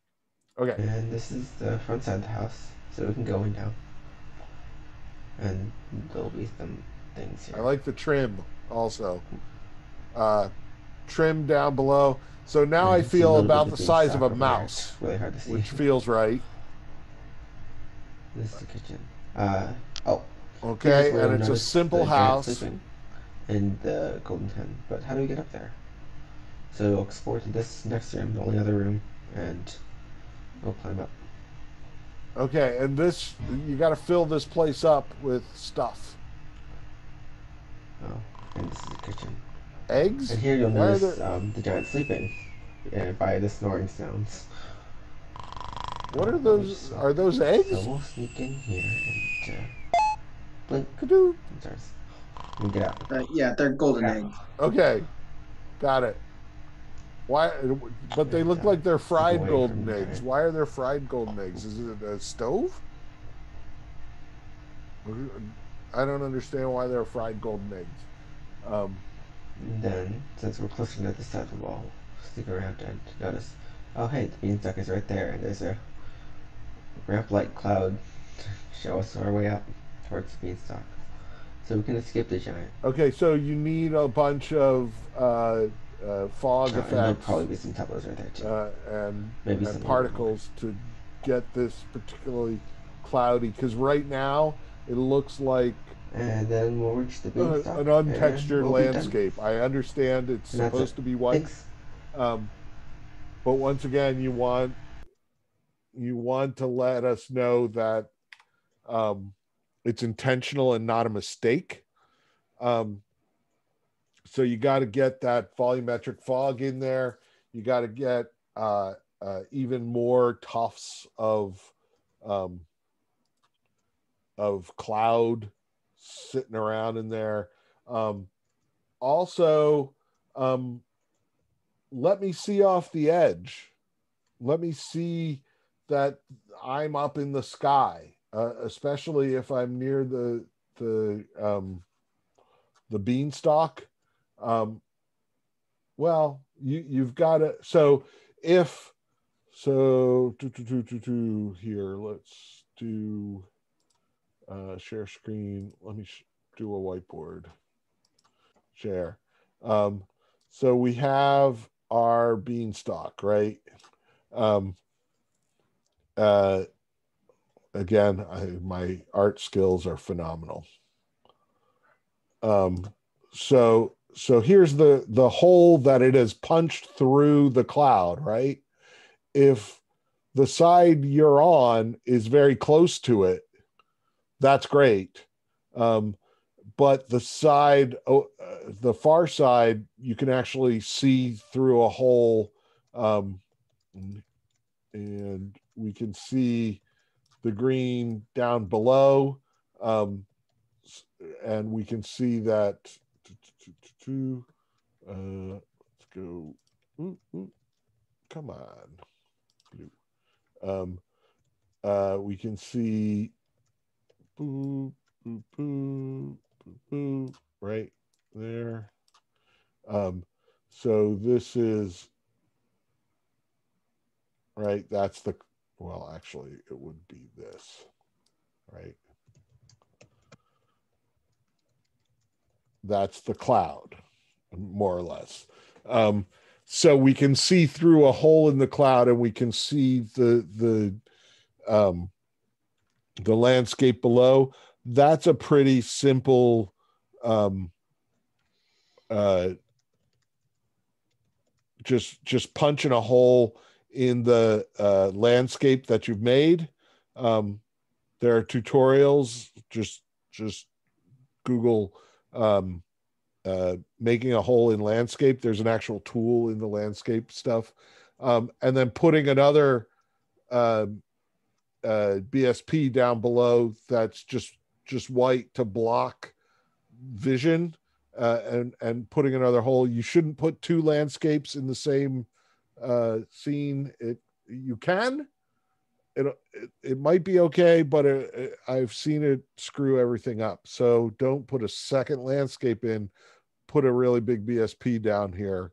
Okay. And this is the front side of the house, so we can go in now. And there'll be some things here. I like the trim also. Trim down below. So now I feel about the size of a mouse, really hard to see. which feels right. This is the kitchen. Okay, and it's a simple house. And the golden hen. But how do we get up there? So we'll explore to this next room, the only other room, and we'll climb up. Okay, and this, you got to fill this place up with stuff. Oh, and this is the kitchen. Eggs? And here you'll notice the giant sleeping by the snoring sounds. What are those? Are those eggs? So we'll sneak in here and blink. Kadoo. I'm sorry. Let me get out. Yeah, they're golden eggs. Okay, got it. Why? But they look like they're fried away golden from eggs. giant. Why are there fried golden eggs? Is it a stove? I don't understand why they're fried golden eggs. And then, since we're closer to the side of the wall, stick around and notice. Oh, hey, the beanstalk is right there, and there's a ramp-like cloud to show us our way up towards the beanstalk, so we can escape the giant. Okay, so you need a bunch of fog And there'll effects probably be some tableaus right there too. and Maybe some particles to get this particularly cloudy. Because right now it looks like And then we'll reach the beanstalk. an untextured and we'll be done. landscape. I understand it's And that's supposed it. to be white, Thanks. but once again, you want to let us know that it's intentional and not a mistake. So you got to get that volumetric fog in there. You got to get even more tufts of cloud sitting around in there. Also, let me see off the edge. Let me see that I'm up in the sky, especially if I'm near the beanstalk. Well, you've got to. So if so, here, let's do share screen. Let me do a whiteboard share. So we have our beanstalk, right? Again, my art skills are phenomenal. So here's the hole that it has punched through the cloud, right? If the side you're on is very close to it, that's great. But the side, the far side, you can actually see through a hole, and we can see the green down below, and we can see that. Let's go. Come on, blue. We can see. Boo, boo, boo, boo, boo, right there. So this is right. That's the, well, actually, it would be this, right? That's the cloud, more or less. So we can see through a hole in the cloud, and we can see the landscape below. That's a pretty simple just punching a hole in the landscape that you've made. There are tutorials. Just Google making a hole in landscape. There's an actual tool in the landscape stuff, and then putting another BSP down below that's just white to block vision, and putting another hole. You shouldn't put two landscapes in the same scene. You can. It might be okay, but I've seen it screw everything up. So don't put a second landscape in. Put a really big BSP down here,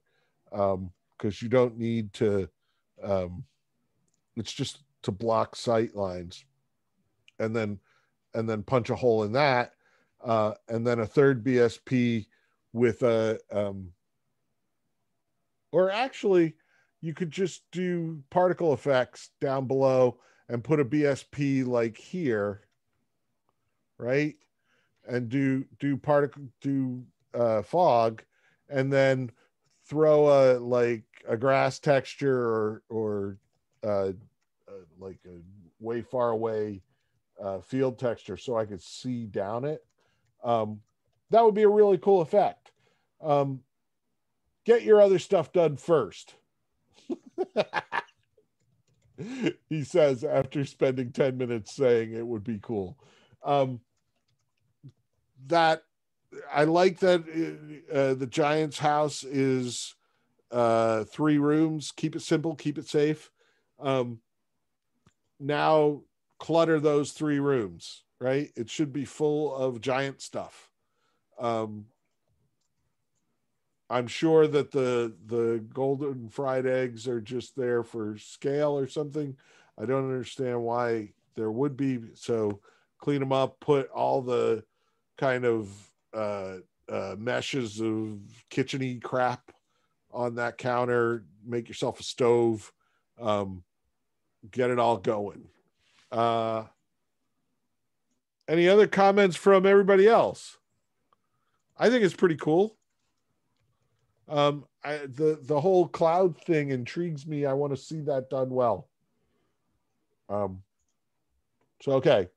because you don't need to. It's just to block sight lines, and then punch a hole in that, and then a third BSP with a or actually you could just do particle effects down below and put a BSP like here, right? And do fog, and then throw a grass texture or like a way far away field texture so I could see down it. That would be a really cool effect. Get your other stuff done first. He says after spending 10 minutes saying it would be cool. that I like that the Giants' house is 3 rooms. Keep it simple, keep it safe. Now clutter those 3 rooms, right? It should be full of giant stuff. I'm sure that the golden fried eggs are just there for scale or something. I don't understand why there would be. So clean them up, put all the kind of meshes of kitchen-y crap on that counter, make yourself a stove, get it all going. Any other comments from everybody else? I think it's pretty cool. The whole cloud thing intrigues me. I want to see that done well. So okay.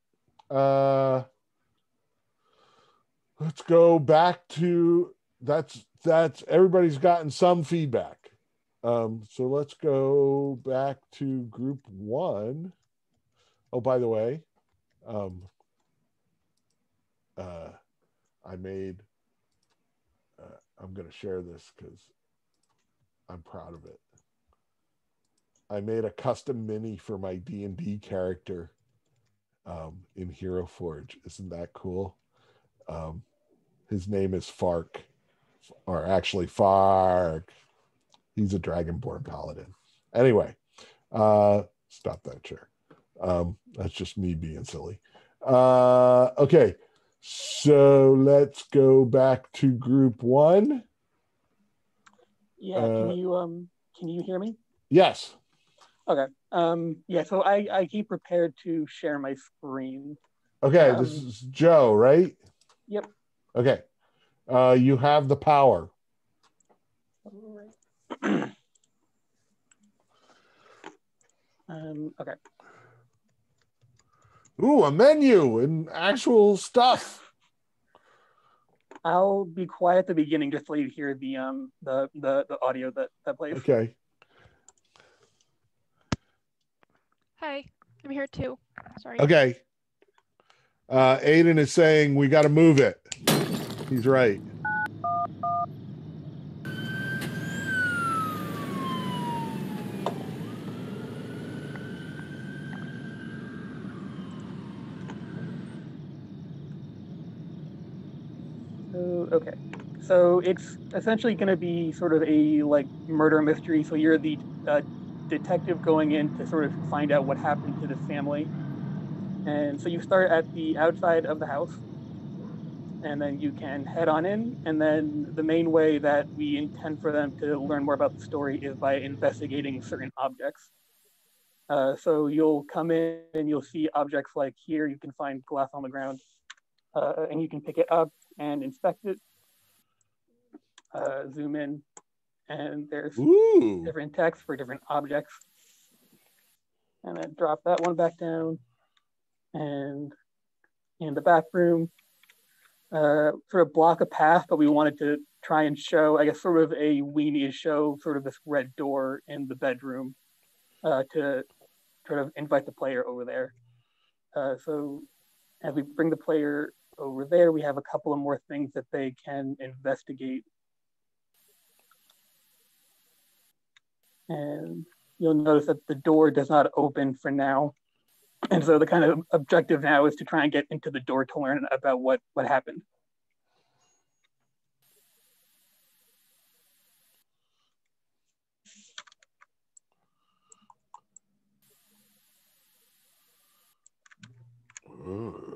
Let's go back to that's everybody's gotten some feedback. So let's go back to group 1. Oh, by the way, I made I'm going to share this because I'm proud of it. I made a custom mini for my D&D character in Hero Forge. Isn't that cool? His name is Fark, or actually Fark. He's a Dragonborn paladin. Anyway, stop that chair. That's just me being silly. Okay. So let's go back to group 1. Yeah, can you hear me? Yes. Okay. Yeah, so I keep prepared to share my screen. Okay, this is Joe, right? Yep. Okay. You have the power. Okay. Ooh, a menu and actual stuff. I'll be quiet at the beginning just so you hear the audio that plays. Okay. Hi, I'm here too. Sorry. Okay. Aiden is saying we got to move it. He's right. Okay, so it's essentially going to be sort of a like murder mystery. So you're the detective going in to sort of find out what happened to this family. And so you start at the outside of the house, and then you can head on in. And then the main way that we intend for them to learn more about the story is by investigating certain objects. So you'll come in and you'll see objects like here. You can find glass on the ground, and you can pick it up and inspect it. Zoom in, and there's different text for different objects. And then drop that one back down. And in the back room, sort of block a path, but we wanted to try and show, I guess, sort of a weenie show, sort of this red door in the bedroom to sort of invite the player over there. So as we bring the player over there, we have a couple of more things that they can investigate. And you'll notice that the door does not open for now. And so the kind of objective now is to try and get into the door to learn about what happened.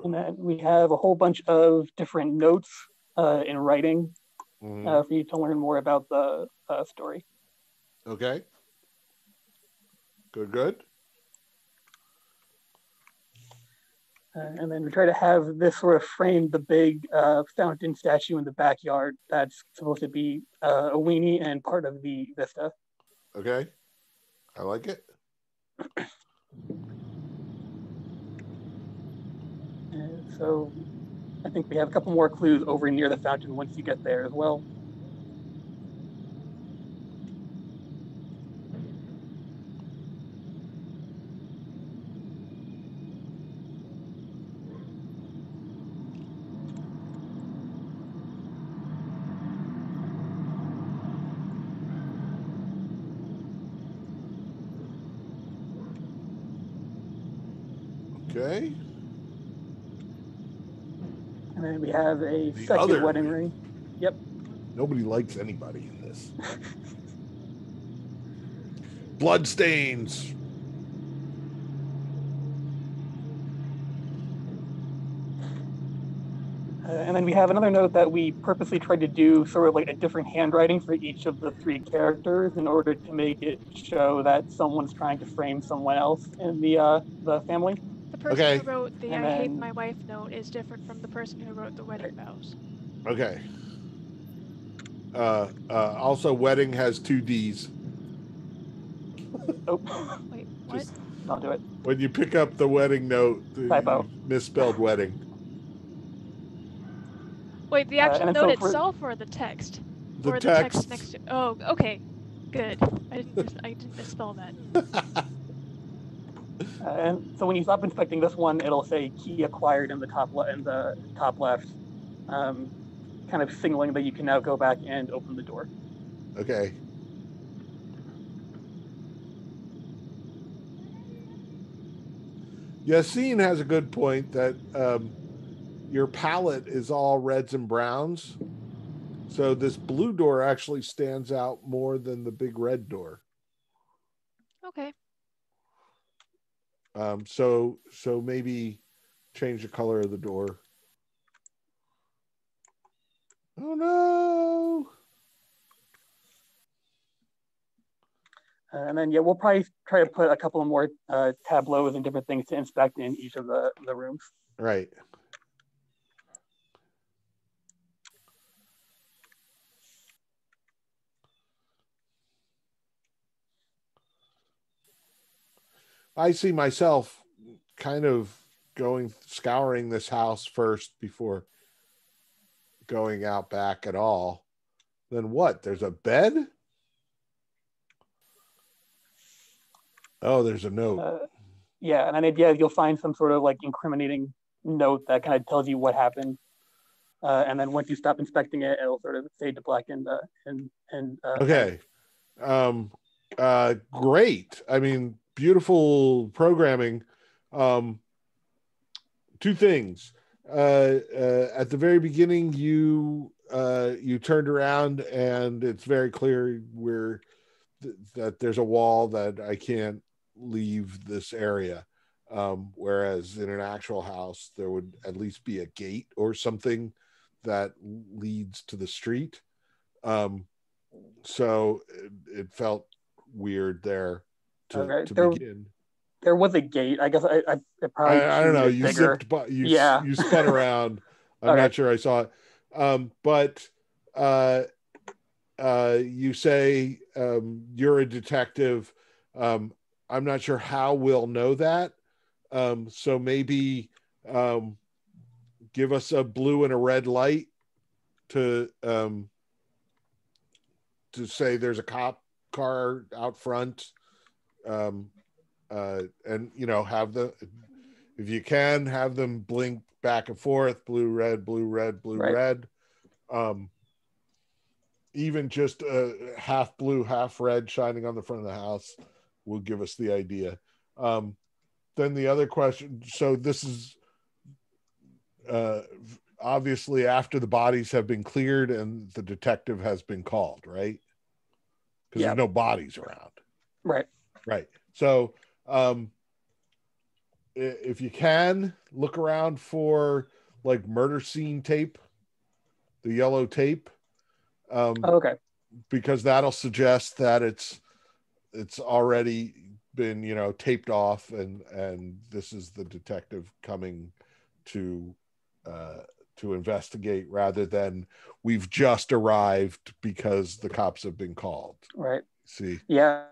And then we have a whole bunch of different notes in writing for you to learn more about the story. Okay. Good. And then we try to have this sort of frame the big fountain statue in the backyard that's supposed to be a weenie and part of the vista. Okay. I like it. And so I think we have a couple more clues over near the fountain once you get there as well. Okay. And then we have a The second other wedding ring. Yep. Nobody likes anybody in this. Bloodstains. And then we have another note that we purposely tried to do sort of like a different handwriting for each of the three characters in order to make it show that someone's trying to frame someone else in the family. The person Okay. who wrote the And "I hate then- my wife" note is different from the person who wrote the wedding vows. Okay. Also, wedding has 2 D's. Oh, Wait, what? just don't do it. When you pick up the wedding note, Typo. you misspelled wedding. Wait, the and actual then note so for- itself or the text? The or text. the text next to? Oh, okay, good. I didn't misspell that. And so when you stop inspecting this one, it'll say key acquired in the top left, kind of signaling that you can now go back and open the door. Okay. Yassine has a good point that your palette is all reds and browns. So this blue door actually stands out more than the big red door. Okay. So maybe change the color of the door. Oh no. And then, yeah, we'll probably try to put a couple of more tableaus and different things to inspect in each of the rooms. Right. I see myself kind of scouring this house first before going out back at all. Then what? There's a bed? Oh, there's a note. Yeah, and then yeah, you'll find some sort of like incriminating note that kind of tells you what happened. And then once you stop inspecting it, it'll sort of fade to black and Okay. Great. I mean, beautiful programming. 2 things. At the very beginning, you turned around and it's very clear that there's a wall that I can't leave this area. Whereas in an actual house, there would at least be a gate or something that leads to the street. So it felt weird there to begin. There was a gate. I guess I probably. I don't know. You bigger. zipped, Yeah. You spun around. I'm Okay. not sure I saw it. But you say you're a detective. I'm not sure how we'll know that. So maybe give us a blue and a red light to say there's a cop car out front. And if you can have them blink back and forth, blue, red, blue, red, blue, Right. red. Even just half blue, half red shining on the front of the house will give us the idea. Then the other question, so this is obviously after the bodies have been cleared and the detective has been called, right? Because Yeah. there's no bodies around. Right. Right. So if you can, look around for like murder scene tape, the yellow tape. Okay. Because that'll suggest that it's already been, taped off and this is the detective coming to investigate rather than we've just arrived because the cops have been called. Right. See? Yeah.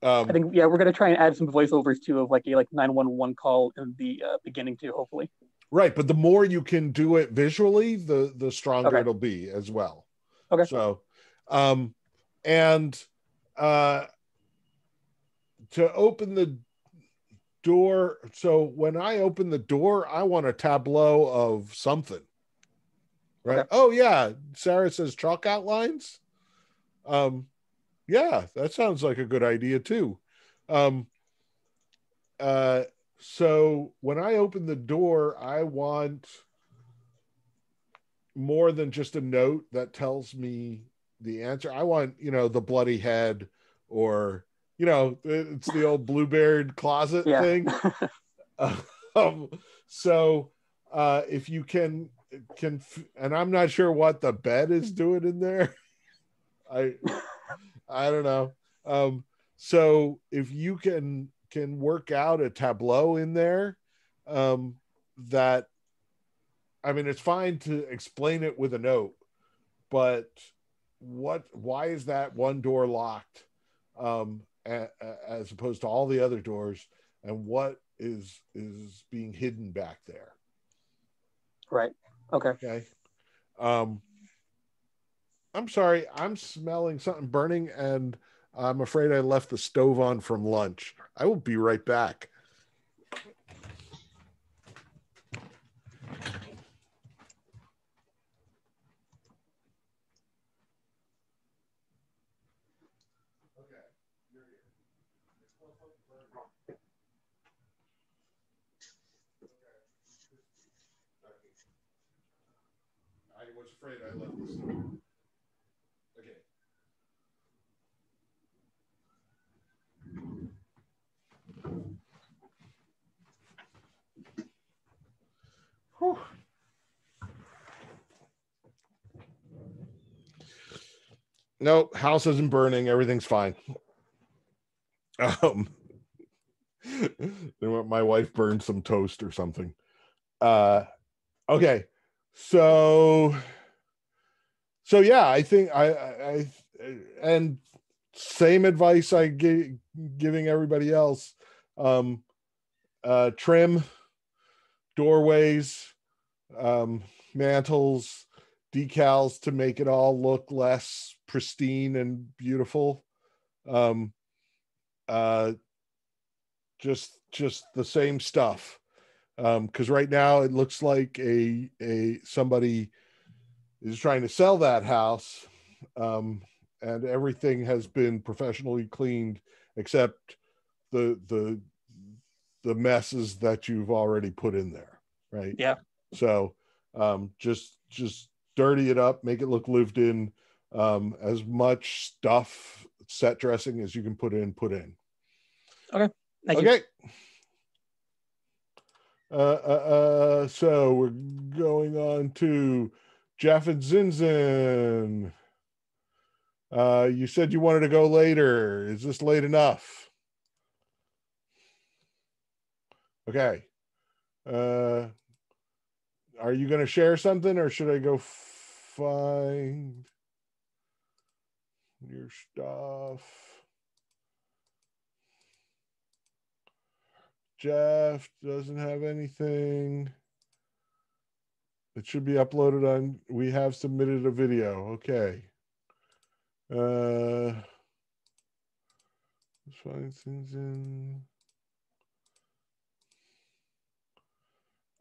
I think we're gonna try and add some voiceovers too of like a 911 call in the beginning too, hopefully. Right, but the more you can do it visually, the stronger Okay. it'll be as well. Okay. So, to open the door. So when I open the door, I want a tableau of something. Right. Okay. Oh yeah. Sarah says chalk outlines. Yeah, that sounds like a good idea too. So when I open the door, I want more than just a note that tells me the answer. I want, the bloody head, or, it's the old bluebeard closet thing. Um, so if you can, and I'm not sure what the bed is doing in there. I don't know. So if you can work out a tableau in there, that, I mean, it's fine to explain it with a note, but why is that one door locked, as opposed to all the other doors, and what is being hidden back there? Right. Okay. Okay. I'm sorry, I'm smelling something burning, and I'm afraid I left the stove on from lunch. I will be right back. I was afraid I left the stove. Okay. Whew. No, house isn't burning. Everything's fine. My wife burned some toast or something. Okay. So yeah, I think I and same advice I giving everybody else. Trim doorways, mantles, decals to make it all look less pristine and beautiful. Just the same stuff. Because right now it looks like somebody is trying to sell that house, and everything has been professionally cleaned except the messes that you've already put in there, right? Yeah. So just dirty it up, make it look lived in. As much stuff, set dressing as you can put in. Okay. Thank you. Okay. So we're going on to Jeff and Zinzin. You said you wanted to go later. Is this late enough? Okay. Are you going to share something, or should I go find your stuff? Jeff doesn't have anything. It should be uploaded on. We have submitted a video. Okay. Let's find things in.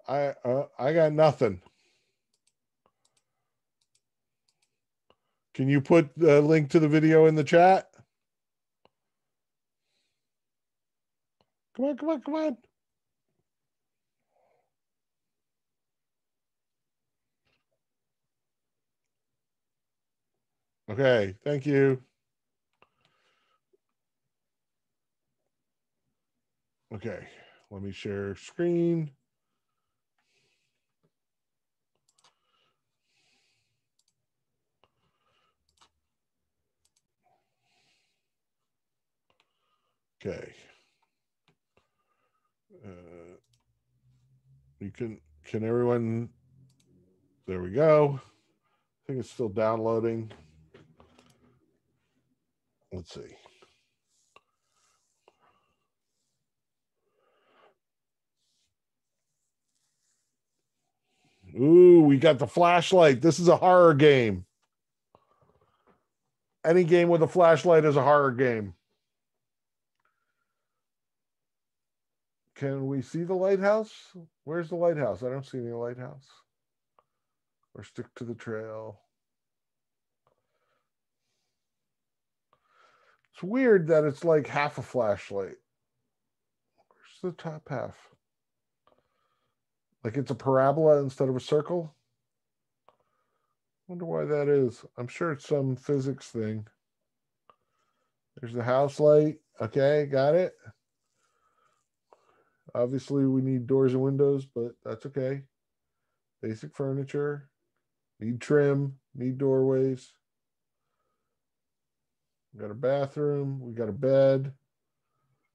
I got nothing. Can you put the link to the video in the chat? Come on. Okay, thank you. Okay, let me share screen. Okay. You can everyone, there we go. I think it's still downloading. Let's see. Ooh, we got the flashlight. This is a horror game. Any game with a flashlight is a horror game. Can we see the lighthouse? Where's the lighthouse? I don't see any lighthouse. Or stick to the trail. It's weird that it's like half a flashlight. the top half? Like it's a parabola instead of a circle? Wonder why that is. I'm sure it's some physics thing. There's the house light. Okay, got it. Obviously, we need doors and windows, but that's okay. Basic furniture. Need trim. Need doorways. We got a bathroom. We got a bed.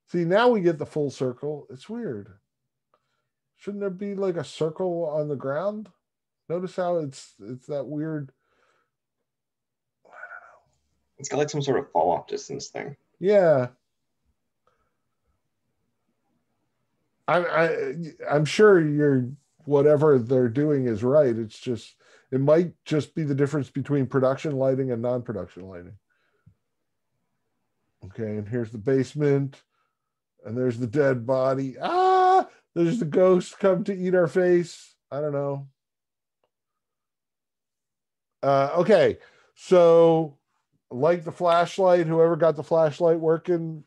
See, now we get the full circle. It's weird. Shouldn't there be like a circle on the ground? Notice how it's that weird. It's got like some sort of fall off distance thing. Yeah. I'm sure you're whatever they're doing is right. It's just it might just be the difference between production lighting and non-production lighting. Okay, and here's the basement, and there's the dead body. Ah, there's the ghost come to eat our face. I don't know. Okay, so like the flashlight, whoever got the flashlight working,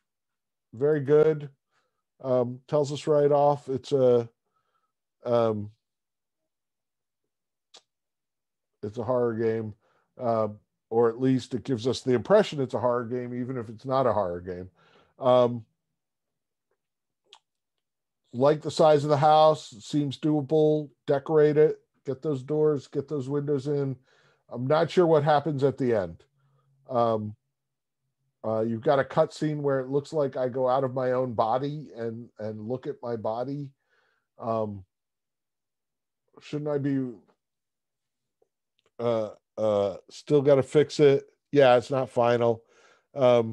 very good. Tells us right off it's a horror game, or at least it gives us the impression it's a horror game, even if it's not a horror game. Like the size of the house, seems doable. Decorate it, get those doors, get those windows in. I'm not sure what happens at the end. You've got a cutscene where it looks like I go out of my own body and look at my body. Shouldn't I be still got to fix it? Yeah, it's not final. A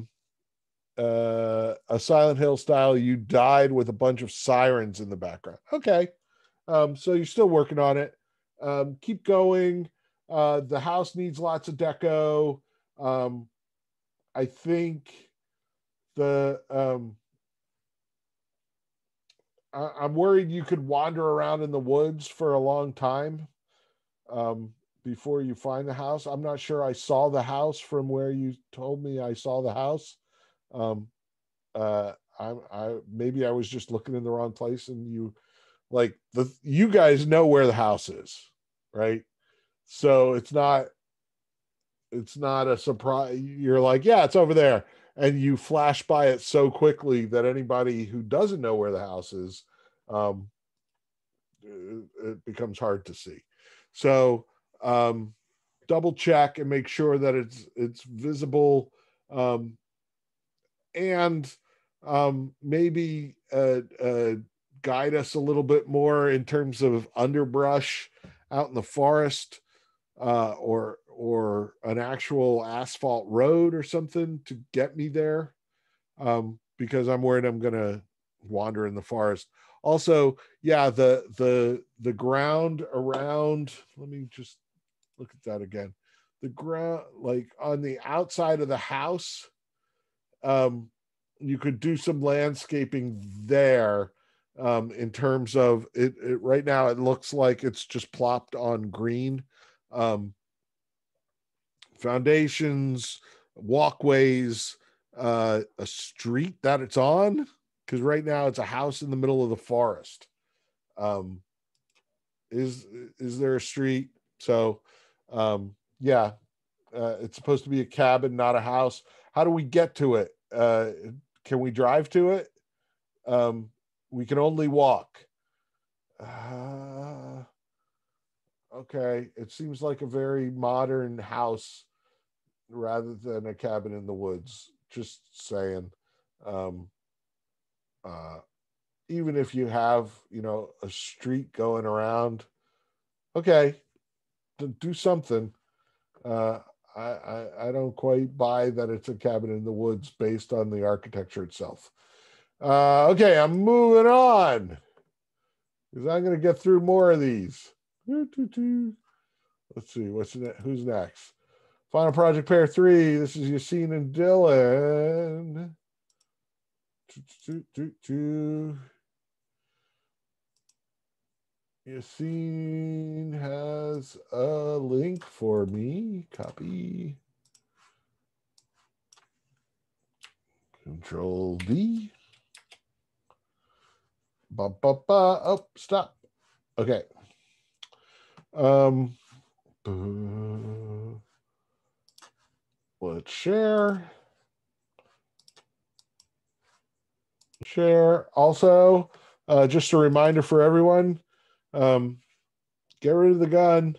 Silent Hill style, you died with a bunch of sirens in the background. Okay. So you're still working on it. Keep going. The house needs lots of deco. I think I'm worried you could wander around in the woods for a long time before you find the house. I'm not sure I saw the house from where you told me I saw the house. Maybe I was just looking in the wrong place, and you guys know where the house is, right? So it's not a surprise. You're like, yeah, it's over there. And you flash by it so quickly that anybody who doesn't know where the house is, it becomes hard to see. So double check and make sure that it's visible. And maybe guide us a little bit more in terms of underbrush out in the forest, or an actual asphalt road or something to get me there, because I'm worried I'm gonna wander in the forest. Also, yeah, the ground around, let me just look at that again. The ground, like on the outside of the house, you could do some landscaping there, in terms of it right now it looks like it's just plopped on green. Foundations, walkways, a street that it's on, because right now it's a house in the middle of the forest. Is there a street? So yeah, it's supposed to be a cabin, not a house. How do we get to it? Can we drive to it? We can only walk. Okay, it seems like a very modern house rather than a cabin in the woods. Just saying. Even if you have, a street going around, okay, do something. I don't quite buy that it's a cabin in the woods based on the architecture itself. Okay, I'm moving on because I'm going to get through more of these. Let's see, who's next? Final Project Pair 3. This is Yassine and Dylan. Yassine has a link for me. Copy. Control V. Oh, stop. Okay. Let's share. Share. Also, just a reminder for everyone, get rid of the gun.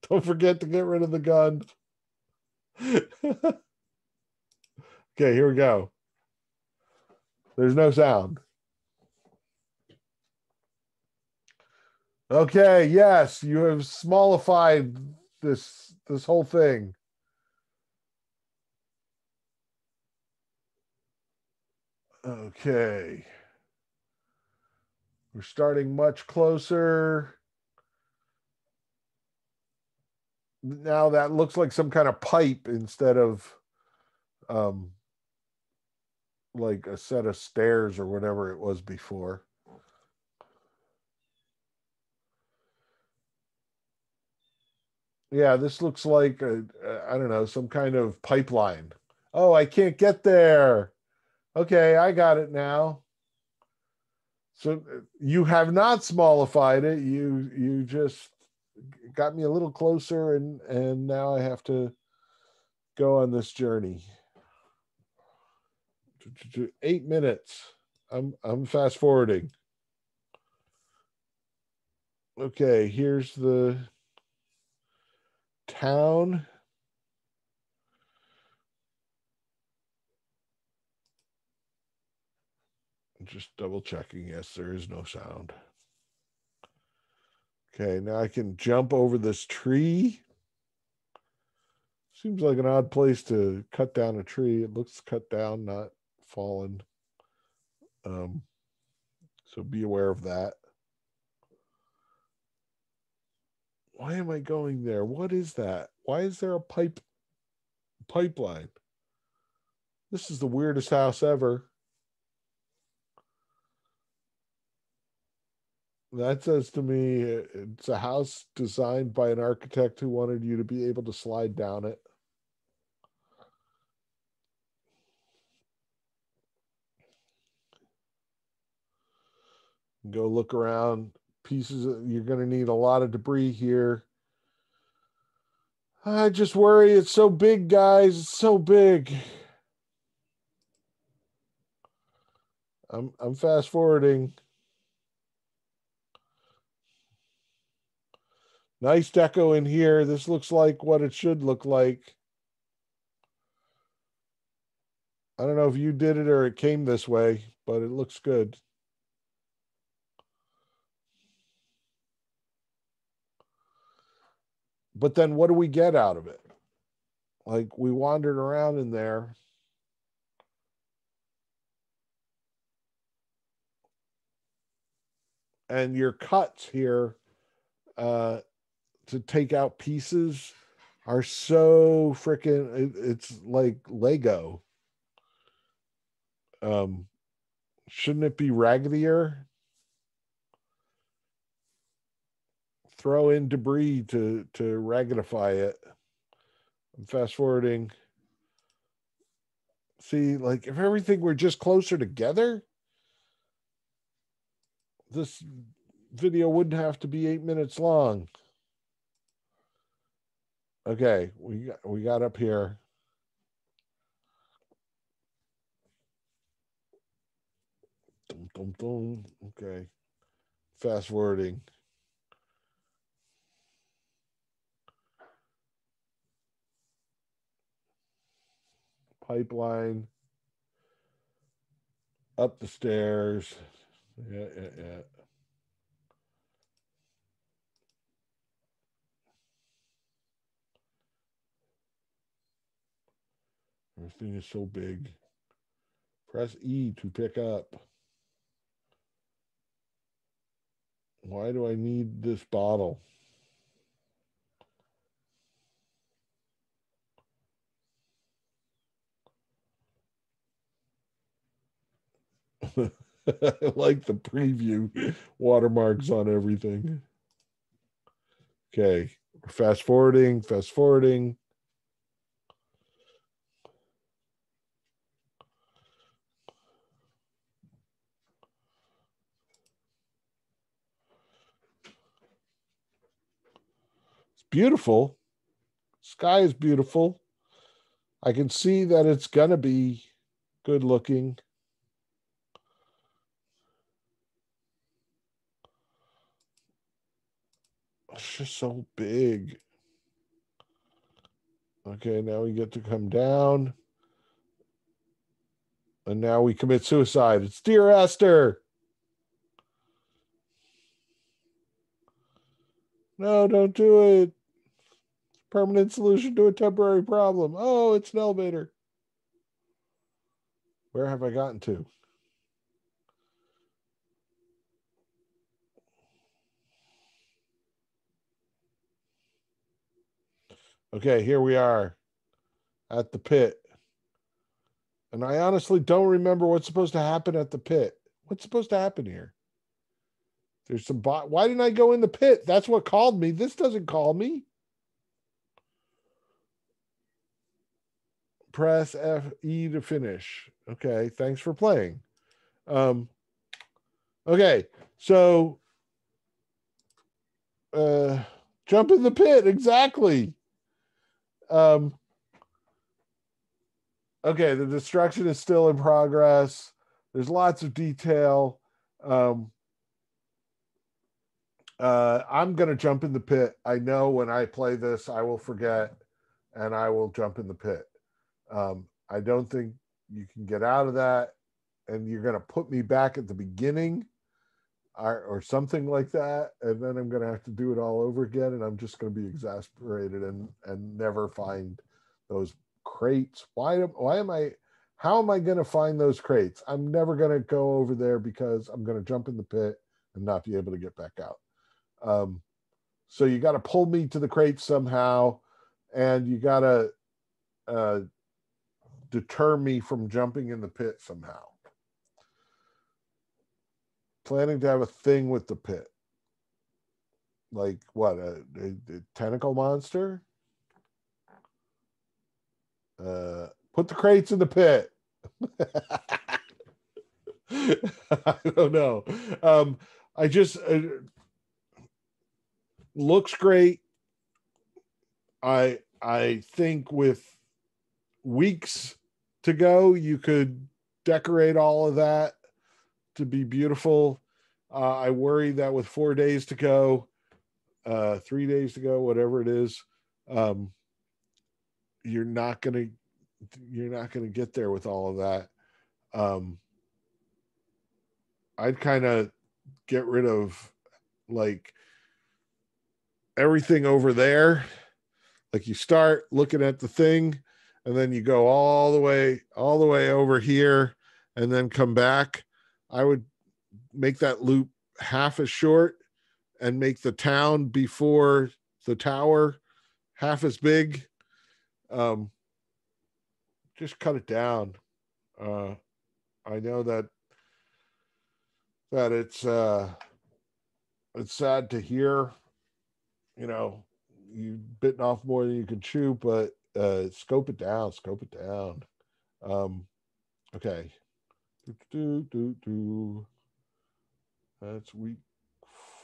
Don't forget to get rid of the gun. Okay, here we go. There's no sound. Okay, yes, you have smallified this whole thing. Okay. We're starting much closer. Now that looks like some kind of pipe instead of like a set of stairs or whatever it was before. Yeah, this looks like I don't know, some kind of pipeline. Oh, I can't get there. Okay, I got it now. So you have not smallified it. You just got me a little closer, and now I have to go on this journey. 8 minutes. I'm fast forwarding. Okay, here's the town. Just double checking. Yes, there is no sound. Okay, now I can jump over this tree. Seems like an odd place to cut down a tree. It looks cut down, not fallen. So be aware of that. Why am I going there? What is that? Why is there a pipeline? This is the weirdest house ever. That says to me it's a house designed by an architect who wanted you to be able to slide down it. Go look around. You're going to need a lot of debris here. I just worry it's so big, guys. It's so big. I'm fast forwarding. Nice deco in here. This looks like what it should look like. I don't know if you did it or it came this way, but it looks good. But then what do we get out of it? Like, we wandered around in there. And your cuts here to take out pieces are so freaking, it's like Lego. Shouldn't it be raggedier? Throw in debris to raggedify it. I'm fast forwarding. See, like, if everything were just closer together, this video wouldn't have to be 8 minutes long. Okay, we got up here. Dum, dum, dum. Okay, fast forwarding. Pipeline up the stairs. Yeah. Everything is so big. Press E to pick up. Why do I need this bottle? I like the preview watermarks on everything. Okay, fast forwarding. beautiful. Sky is beautiful. I can see that it's going to be good looking. It's just so big. Okay, now we get to come down. And now we commit suicide. It's Dear Esther. No, don't do it. Permanent solution to a temporary problem. Oh, it's an elevator. Where have I gotten to? Okay, here we are at the pit. And I honestly don't remember what's supposed to happen at the pit. What's supposed to happen here? There's some why didn't I go in the pit? That's what called me. This doesn't call me. Press F-E to finish. Okay, thanks for playing. Okay, so jump in the pit, exactly. Okay, the destruction is still in progress. There's lots of detail. I'm going to jump in the pit. I know when I play this, I will forget, and I will jump in the pit. I don't think you can get out of that, and you're going to put me back at the beginning or something like that, and then I'm going to have to do it all over again, and I'm just going to be exasperated and never find those crates. How am I going to find those crates? I'm never going to go over there because I'm going to jump in the pit and not be able to get back out. So you got to pull me to the crates somehow, and you got to deter me from jumping in the pit somehow. Planning to have a thing with the pit. Like what? A tentacle monster? Put the crates in the pit. I don't know. I just looks great. I think with weeks to go, you could decorate all of that to be beautiful. I worry that with 4 days to go, 3 days to go, whatever it is, you're not gonna get there with all of that. I'd kind of get rid of like everything over there. Like you start looking at the thing, and then you go all the way over here, and then come back. I would make that loop half as short and make the town before the tower half as big. Just cut it down. I know that it's sad to hear, you bitten off more than you can chew, but scope it down. Okay. That's week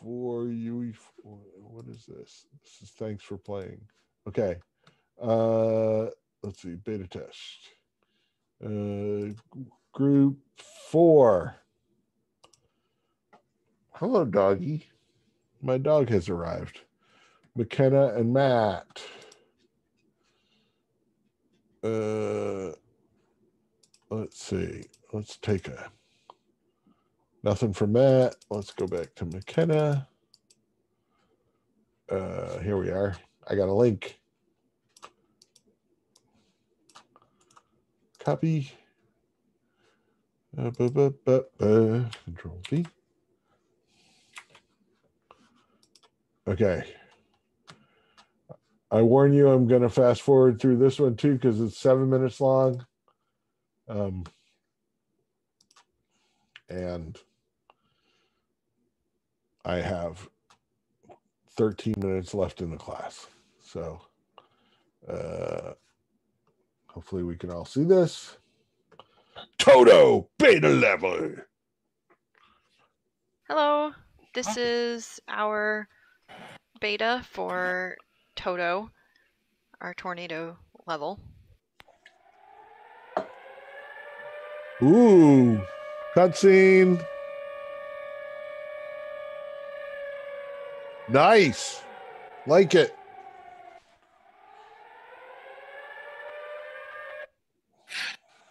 4. What is this? This is thanks for playing. Okay. Let's see. Beta test. Group 4. Hello, doggy. My dog has arrived. McKenna and Matt. Let's see. Let's take nothing from Matt. Let's go back to McKenna. Here we are. I got a link. Copy. Control V. Okay. I warn you, I'm going to fast forward through this one too because it's 7 minutes long. And I have 13 minutes left in the class. So hopefully we can all see this. Toto beta level. Hello, this is our beta for Toto, our tornado level. Ooh, cutscene. Nice. Like it.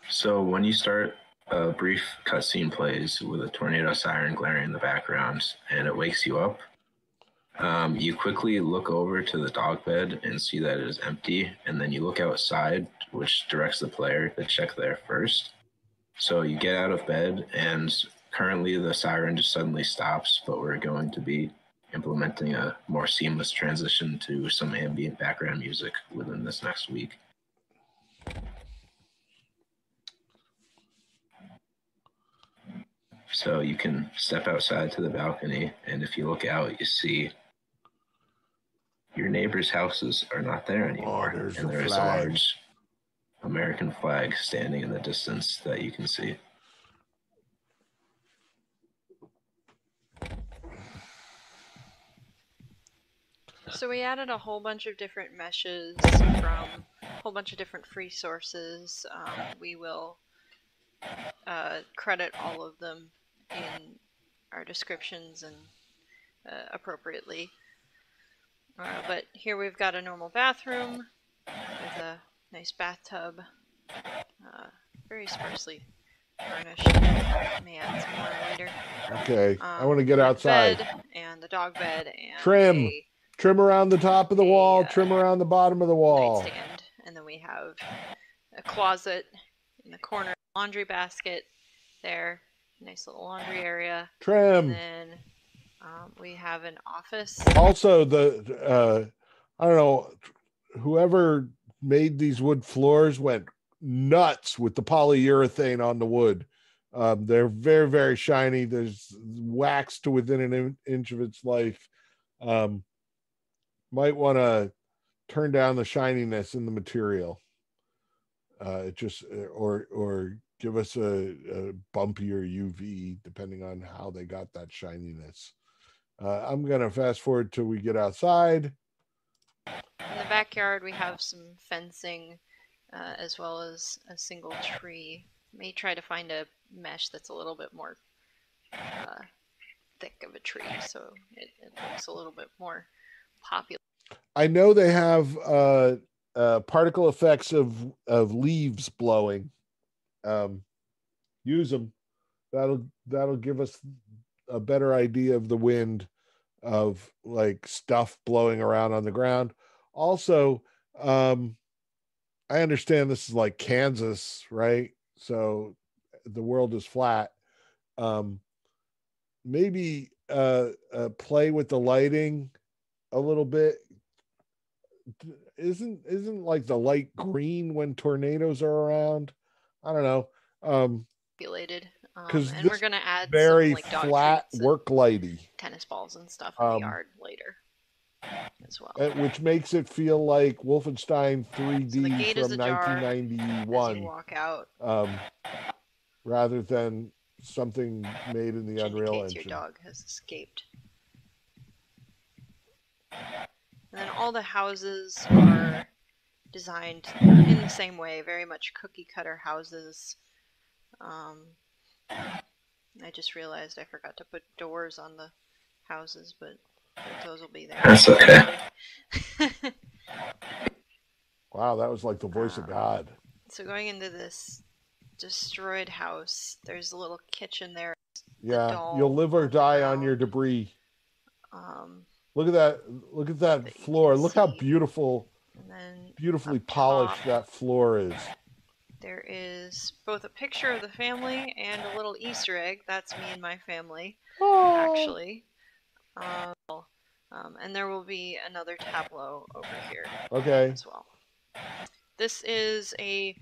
So when you start, a brief cutscene plays with a tornado siren glaring in the background, and it wakes you up. You quickly look over to the dog bed and see that it is empty, and then you look outside, which directs the player to check there first. So you get out of bed, and currently the siren just suddenly stops, but we're going to be implementing a more seamless transition to some ambient background music within this next week. So you can step outside to the balcony, and if you look out, you see your neighbors' houses are not there anymore. And there is a large American flag standing in the distance that you can see. So we added a whole bunch of different meshes from a whole bunch of different free sources. We will credit all of them in our descriptions and appropriately. But here we've got a normal bathroom with a nice bathtub, very sparsely furnished. May add some more later. Okay, I want to get outside. Bed and the dog bed and Trim around the top of the wall, trim around the bottom of the wall. Nightstand. And then we have a closet in the corner, laundry basket there, nice little laundry area. Trim. And then we have an office. Also, I don't know, whoever made these wood floors went nuts with the polyurethane on the wood. They're very, very shiny. There's wax to within an inch of its life. Might want to turn down the shininess in the material. It just or give us a bumpier UV depending on how they got that shininess. I'm gonna fast forward till we get outside. In the backyard, we have some fencing, as well as a single tree. May try to find a mesh that's a little bit more thick of a tree, so it looks a little bit more popular. I know they have particle effects of leaves blowing. Use them. That'll give us a better idea of the wind, of like stuff blowing around on the ground. Also, I understand this is like Kansas, right? So the world is flat. Maybe play with the lighting a little bit. Isn't like the light green when tornadoes are around? I don't know. Populated. Because and we're gonna add very some, like, dog flat treats work lighty, tennis balls and stuff in the yard later as well. which makes it feel like Wolfenstein 3D So the gate is from ajar 1991. as you walk out. Rather than something made in the Unreal Indicates Engine. your dog has escaped. And then all the houses are designed in the same way, very much cookie cutter houses. I just realized I forgot to put doors on the houses, but those will be there. That's okay. Wow, that was like the voice of God. So going into this destroyed house, there's a little kitchen there. Yeah, you'll live or die on your debris. Look at that! Look at that floor. Look how beautifully polished that floor is. There is both a picture of the family and a little Easter egg. That's me and my family, actually. And there will be another tableau over here as well. This is a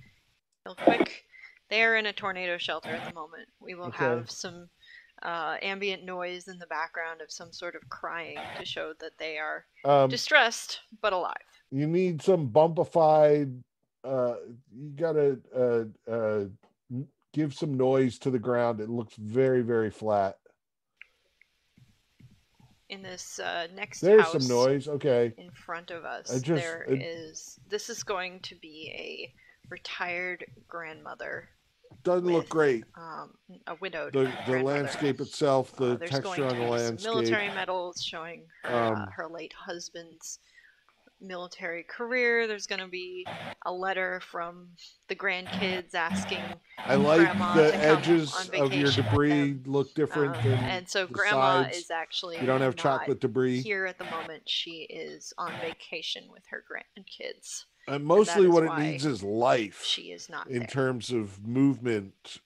real quick. They are in a tornado shelter at the moment. We will have some ambient noise in the background of some sort of crying to show that they are distressed but alive. You need some bumpified. You gotta give some noise to the ground. It looks very, very flat. in this next There's house some noise. Okay. in front of us, this is going to be a retired grandmother. Doesn't look great. A widowed The grandmother. landscape itself, the There's texture going on to the be some landscape. military medals showing her, her late husband's military career. There's going to be a letter from the grandkids asking I like Grandma the to come edges on of your vacation with debris them. look different than And so the Grandma sides. is actually You don't have not chocolate debris. here at the moment. She is on vacation with her grandkids. And mostly that is what it why needs is life. She is not in there. terms of movement.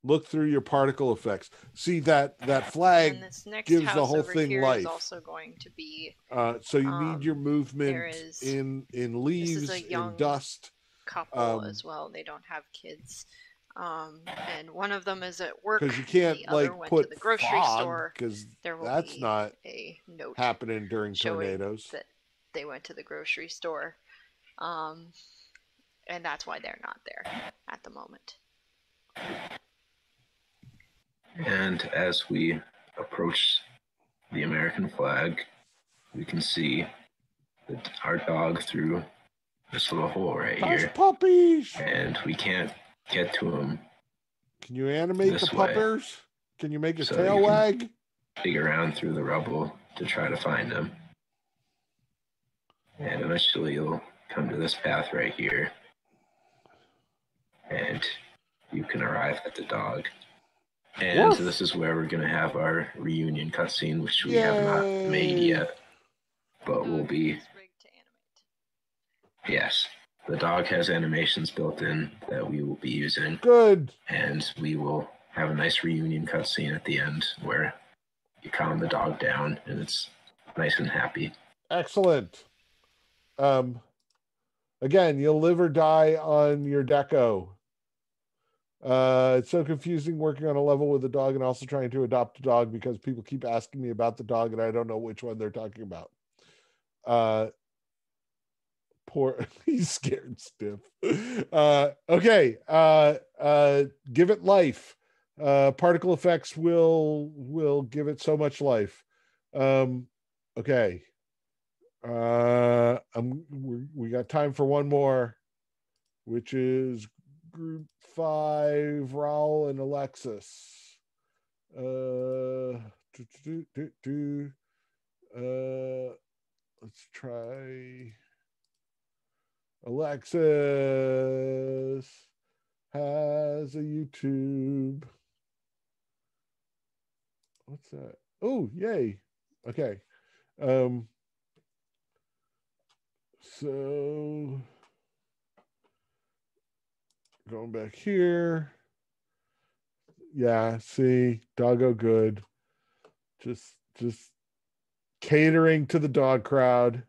Look through your particle effects. See that flag And this next gives house the whole over thing here life. is also going to be. So you need your movement there is- in This leaves, is a young in dust. couple as well. They don't have kids. And one of them is at work. Because you can't the other like went put to the grocery fog, store. because There will that's be not a note happening during showing tornadoes. that they went to the grocery store. And that's why they're not there at the moment. And as we approach the American flag, we can see our dog through this little hole right Hush here. puppies! And we can't get to him. Can you animate this the way. puppers? Can you make his So tail you can wag? dig around through the rubble to try to find him. And eventually you'll come to this path right here. And you can arrive at the dog. And Woof. this is where we're going to have our reunion cutscene, which we have not made yet. But will be. Yes. The dog has animations built in that we will be using. Good. And we will have a nice reunion cutscene at the end where you calm the dog down and it's nice and happy. Excellent. Again, you'll live or die on your deco. It's so confusing working on a level with a dog and also trying to adopt a dog because people keep asking me about the dog and I don't know which one they're talking about. Poor, he's scared stiff. Okay, give it life. Particle effects will give it so much life. Okay. We got time for one more, which is group 5, Raul and Alexis. Let's try. Alexis has a YouTube. What's that? Oh, yay. Okay. So going back here. Yeah, see, doggo good. Just catering to the dog crowd.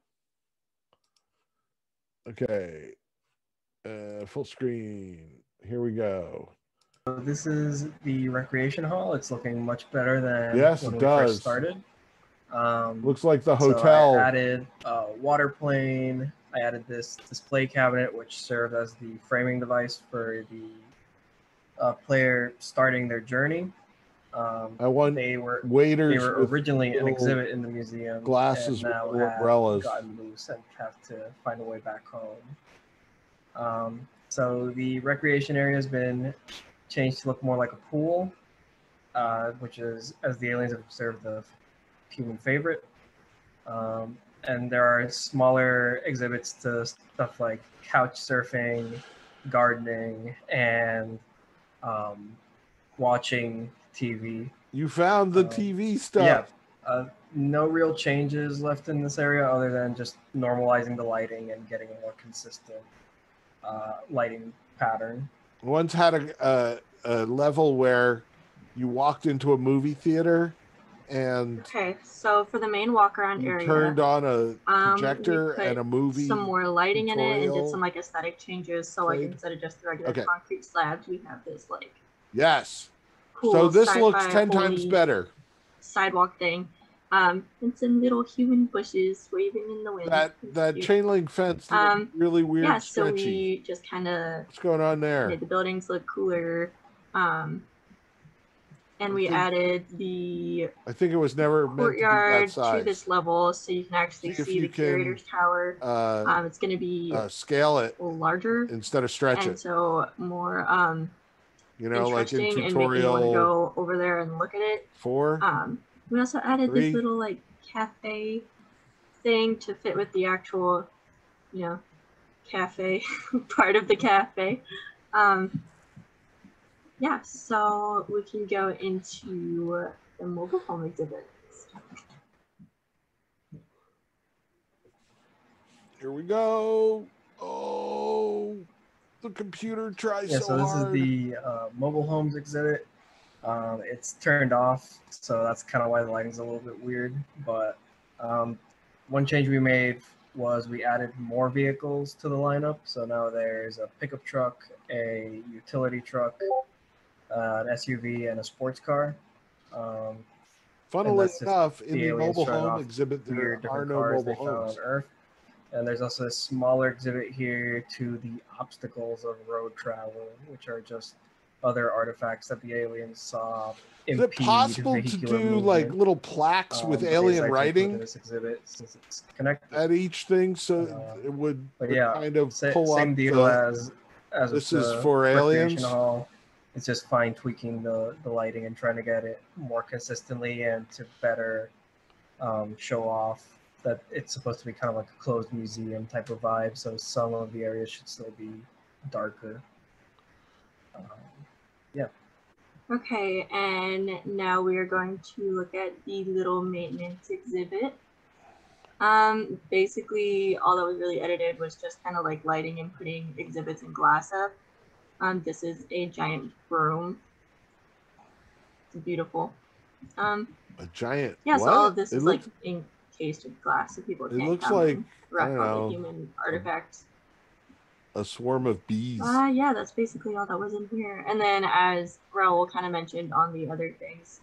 Okay. Full screen. Here we go. So this is the recreation hall. It's looking much better than Yes, when it we does. first started. Looks like the So hotel. I added a water plane. I added this display cabinet, which served as the framing device for the player starting their journey. I want they were waiters with originally an little exhibit in the museum, glasses and now with little have umbrellas. gotten loose and have to find a way back home. So the recreation area has been changed to look more like a pool, which is, as the aliens have observed, the human favorite. And there are smaller exhibits to stuff like couch surfing, gardening, and watching TV. You found the TV stuff. Yeah. No real changes left in this area other than just normalizing the lighting and getting a more consistent lighting pattern. Once had a level where you walked into a movie theater and Okay, so for the main walk around you area, turned on a we projector put and a movie some more lighting in it and did tutorial some like aesthetic changes. So like played. instead of just the regular Okay. concrete slabs, we have this like Yes. cool So this looks sci-fi 10 times holy better. sidewalk thing. And some little human bushes waving in the wind. That Cute. chain link fence looked really weird, Yeah, so sketchy. we just kind of What's going on there? made the buildings look cooler. and we added the I think it was never meant to be that courtyard size. to this level, so you can actually See if see you the curator's tower. It's going to be scale it larger instead of stretch and it. so more You know, like in interesting and make you want to tutorial go over there and look at it. 4. We also added 3. this little like cafe thing to fit with the actual, you know, cafe part of the cafe. Yeah, so we can go into the mobile home exhibit. Here we go. Oh, the computer tries Yeah, so so this hard. is the mobile homes exhibit. It's turned off, so that's kind of why the lighting's a little bit weird. But one change we made was we added more vehicles to the lineup. So now there's a pickup truck, a utility truck, an SUV, and a sports car. Funnily enough, in the mobile home exhibit, there are no mobile homes. On Earth. And there's also a smaller exhibit here to the obstacles of road travel, which are just other artifacts that the aliens saw. Is it possible to do like little plaques with alien writing this exhibit since it's connected at each thing, so it would kind of pull same up deal the, as this with is the for aliens. recreation hall. It's just fine tweaking the lighting and trying to get it more consistently and to better show off that it's supposed to be kind of like a closed museum type of vibe. So some of the areas should still be darker. Yeah. Okay, and now we are going to look at the little maintenance exhibit. Basically, all that was really edited was just kind of like lighting and putting exhibits in glass up. This is a giant broom. It's beautiful. A giant. Yeah, so what? all of this It is looks, like encased with glass, so people it can't looks come like, and I wreck don't all know, the human artifacts. a swarm of bees. Yeah, that's basically all that was in here. And then, as Raul kind of mentioned on the other things,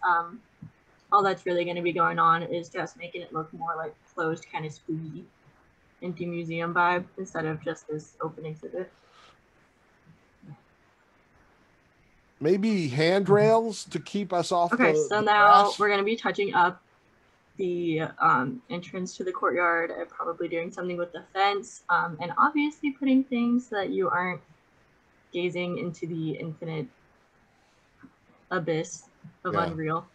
all that's really going to be going on is just making it look more like closed, kind of spooky, empty museum vibe instead of just this open exhibit. Maybe handrails to keep us off Okay, the so the now grass? we're going to be touching up the entrance to the courtyard and probably doing something with the fence, and obviously putting things so that you aren't gazing into the infinite abyss of Unreal.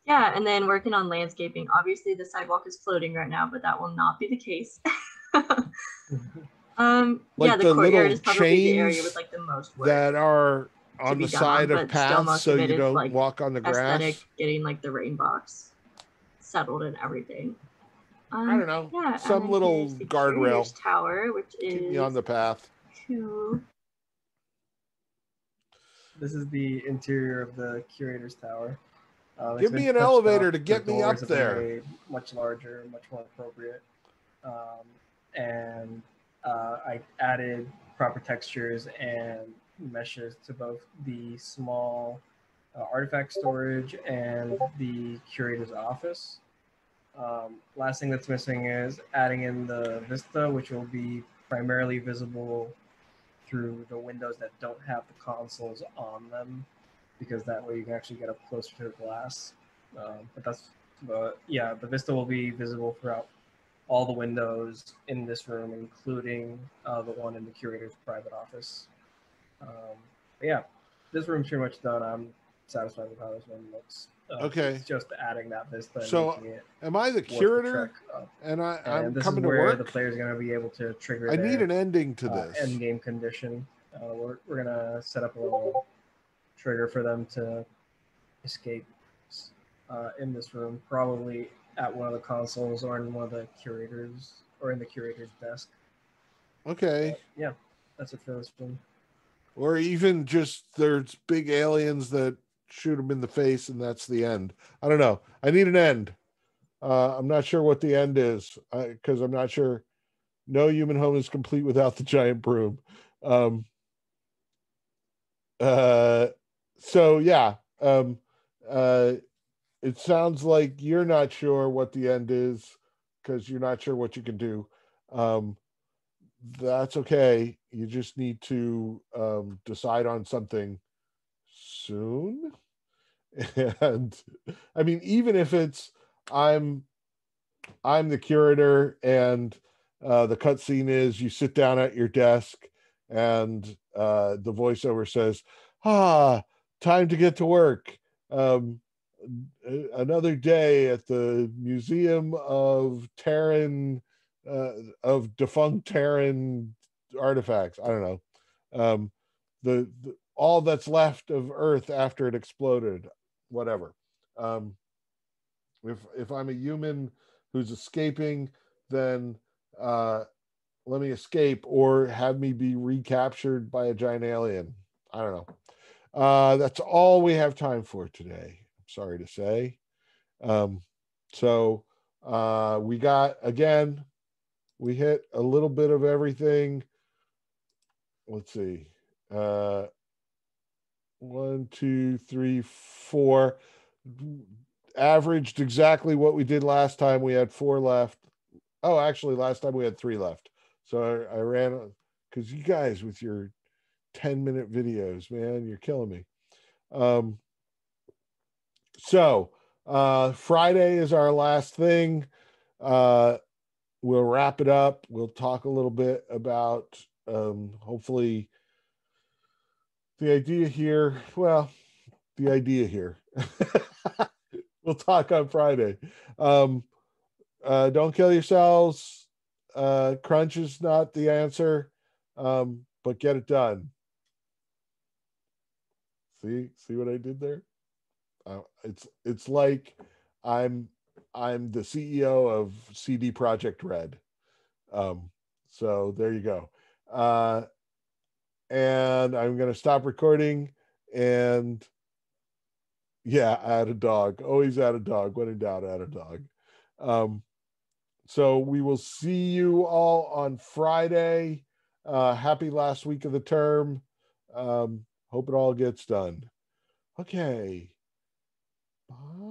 Yeah, and then working on landscaping. Obviously the sidewalk is floating right now, but that will not be the case. Like yeah, the the courtyard little is probably the area chains with like the most work that are on be the done side of but still paths most so of it you is, don't like, walk on the aesthetic, grass. getting like the rain box settled and everything. I don't know. Yeah, and Some then little here's the guardrail. curator's tower, which Keep me is on the path. to This is the interior of the curator's tower. It's Give been me an touched elevator up. to The get me doors up have been there. made much larger, much more appropriate. And I added proper textures and meshes to both the small artifact storage and the curator's office. Last thing that's missing is adding in the vista, which will be primarily visible through the windows that don't have the consoles on them, because that way you can actually get up closer to the glass. But yeah, the vista will be visible throughout all the windows in this room, including the one in the curator's private office. But yeah, this room's pretty much done. I'm satisfied with how this one looks. Okay. It's just adding that vista and So, making it am I the worth the curator? trek up. And I'm this coming is to where work? the player's going to be able to trigger I their, need an ending to this. end game condition. We're going to set up a little trigger for them to escape in this room, probably at one of the consoles or in one of the curators or in the curator's desk. Okay. Yeah, that's it for this one. Or even just there's big aliens that shoot them in the face and that's the end. I don't know. I need an end. I'm not sure what the end is because I'm not sure. No human home is complete without the giant broom. So yeah. It sounds like you're not sure what the end is because you're not sure what you can do. That's okay. You just need to decide on something soon. And I mean, even if it's I'm the curator and the cutscene is you sit down at your desk and the voiceover says, time to get to work. Another day at the Museum of Terran, of defunct Terran artifacts. I don't know. The all that's left of Earth after it exploded, whatever. If I'm a human who's escaping, then let me escape or have me be recaptured by a giant alien. I don't know. That's all we have time for today. I'm sorry to say. So we got, again, we hit a little bit of everything. Let's see. 1, 2, 3, 4. Averaged exactly what we did last time. We had 4 left. Oh, actually, last time we had 3 left. So I ran, because you guys with your 10-minute videos, man, you're killing me. So Friday is our last thing. We'll wrap it up. We'll talk a little bit about hopefully the idea here. Well, the idea here. We'll talk on Friday. Don't kill yourselves. Crunch is not the answer, but get it done. See what I did there? It's like I'm the CEO of CD Projekt Red. So there you go. And I'm going to stop recording, and yeah, add a dog. Always add a dog. When in doubt, add a dog. So we will see you all on Friday. Happy last week of the term. Hope it all gets done. Okay. Bye.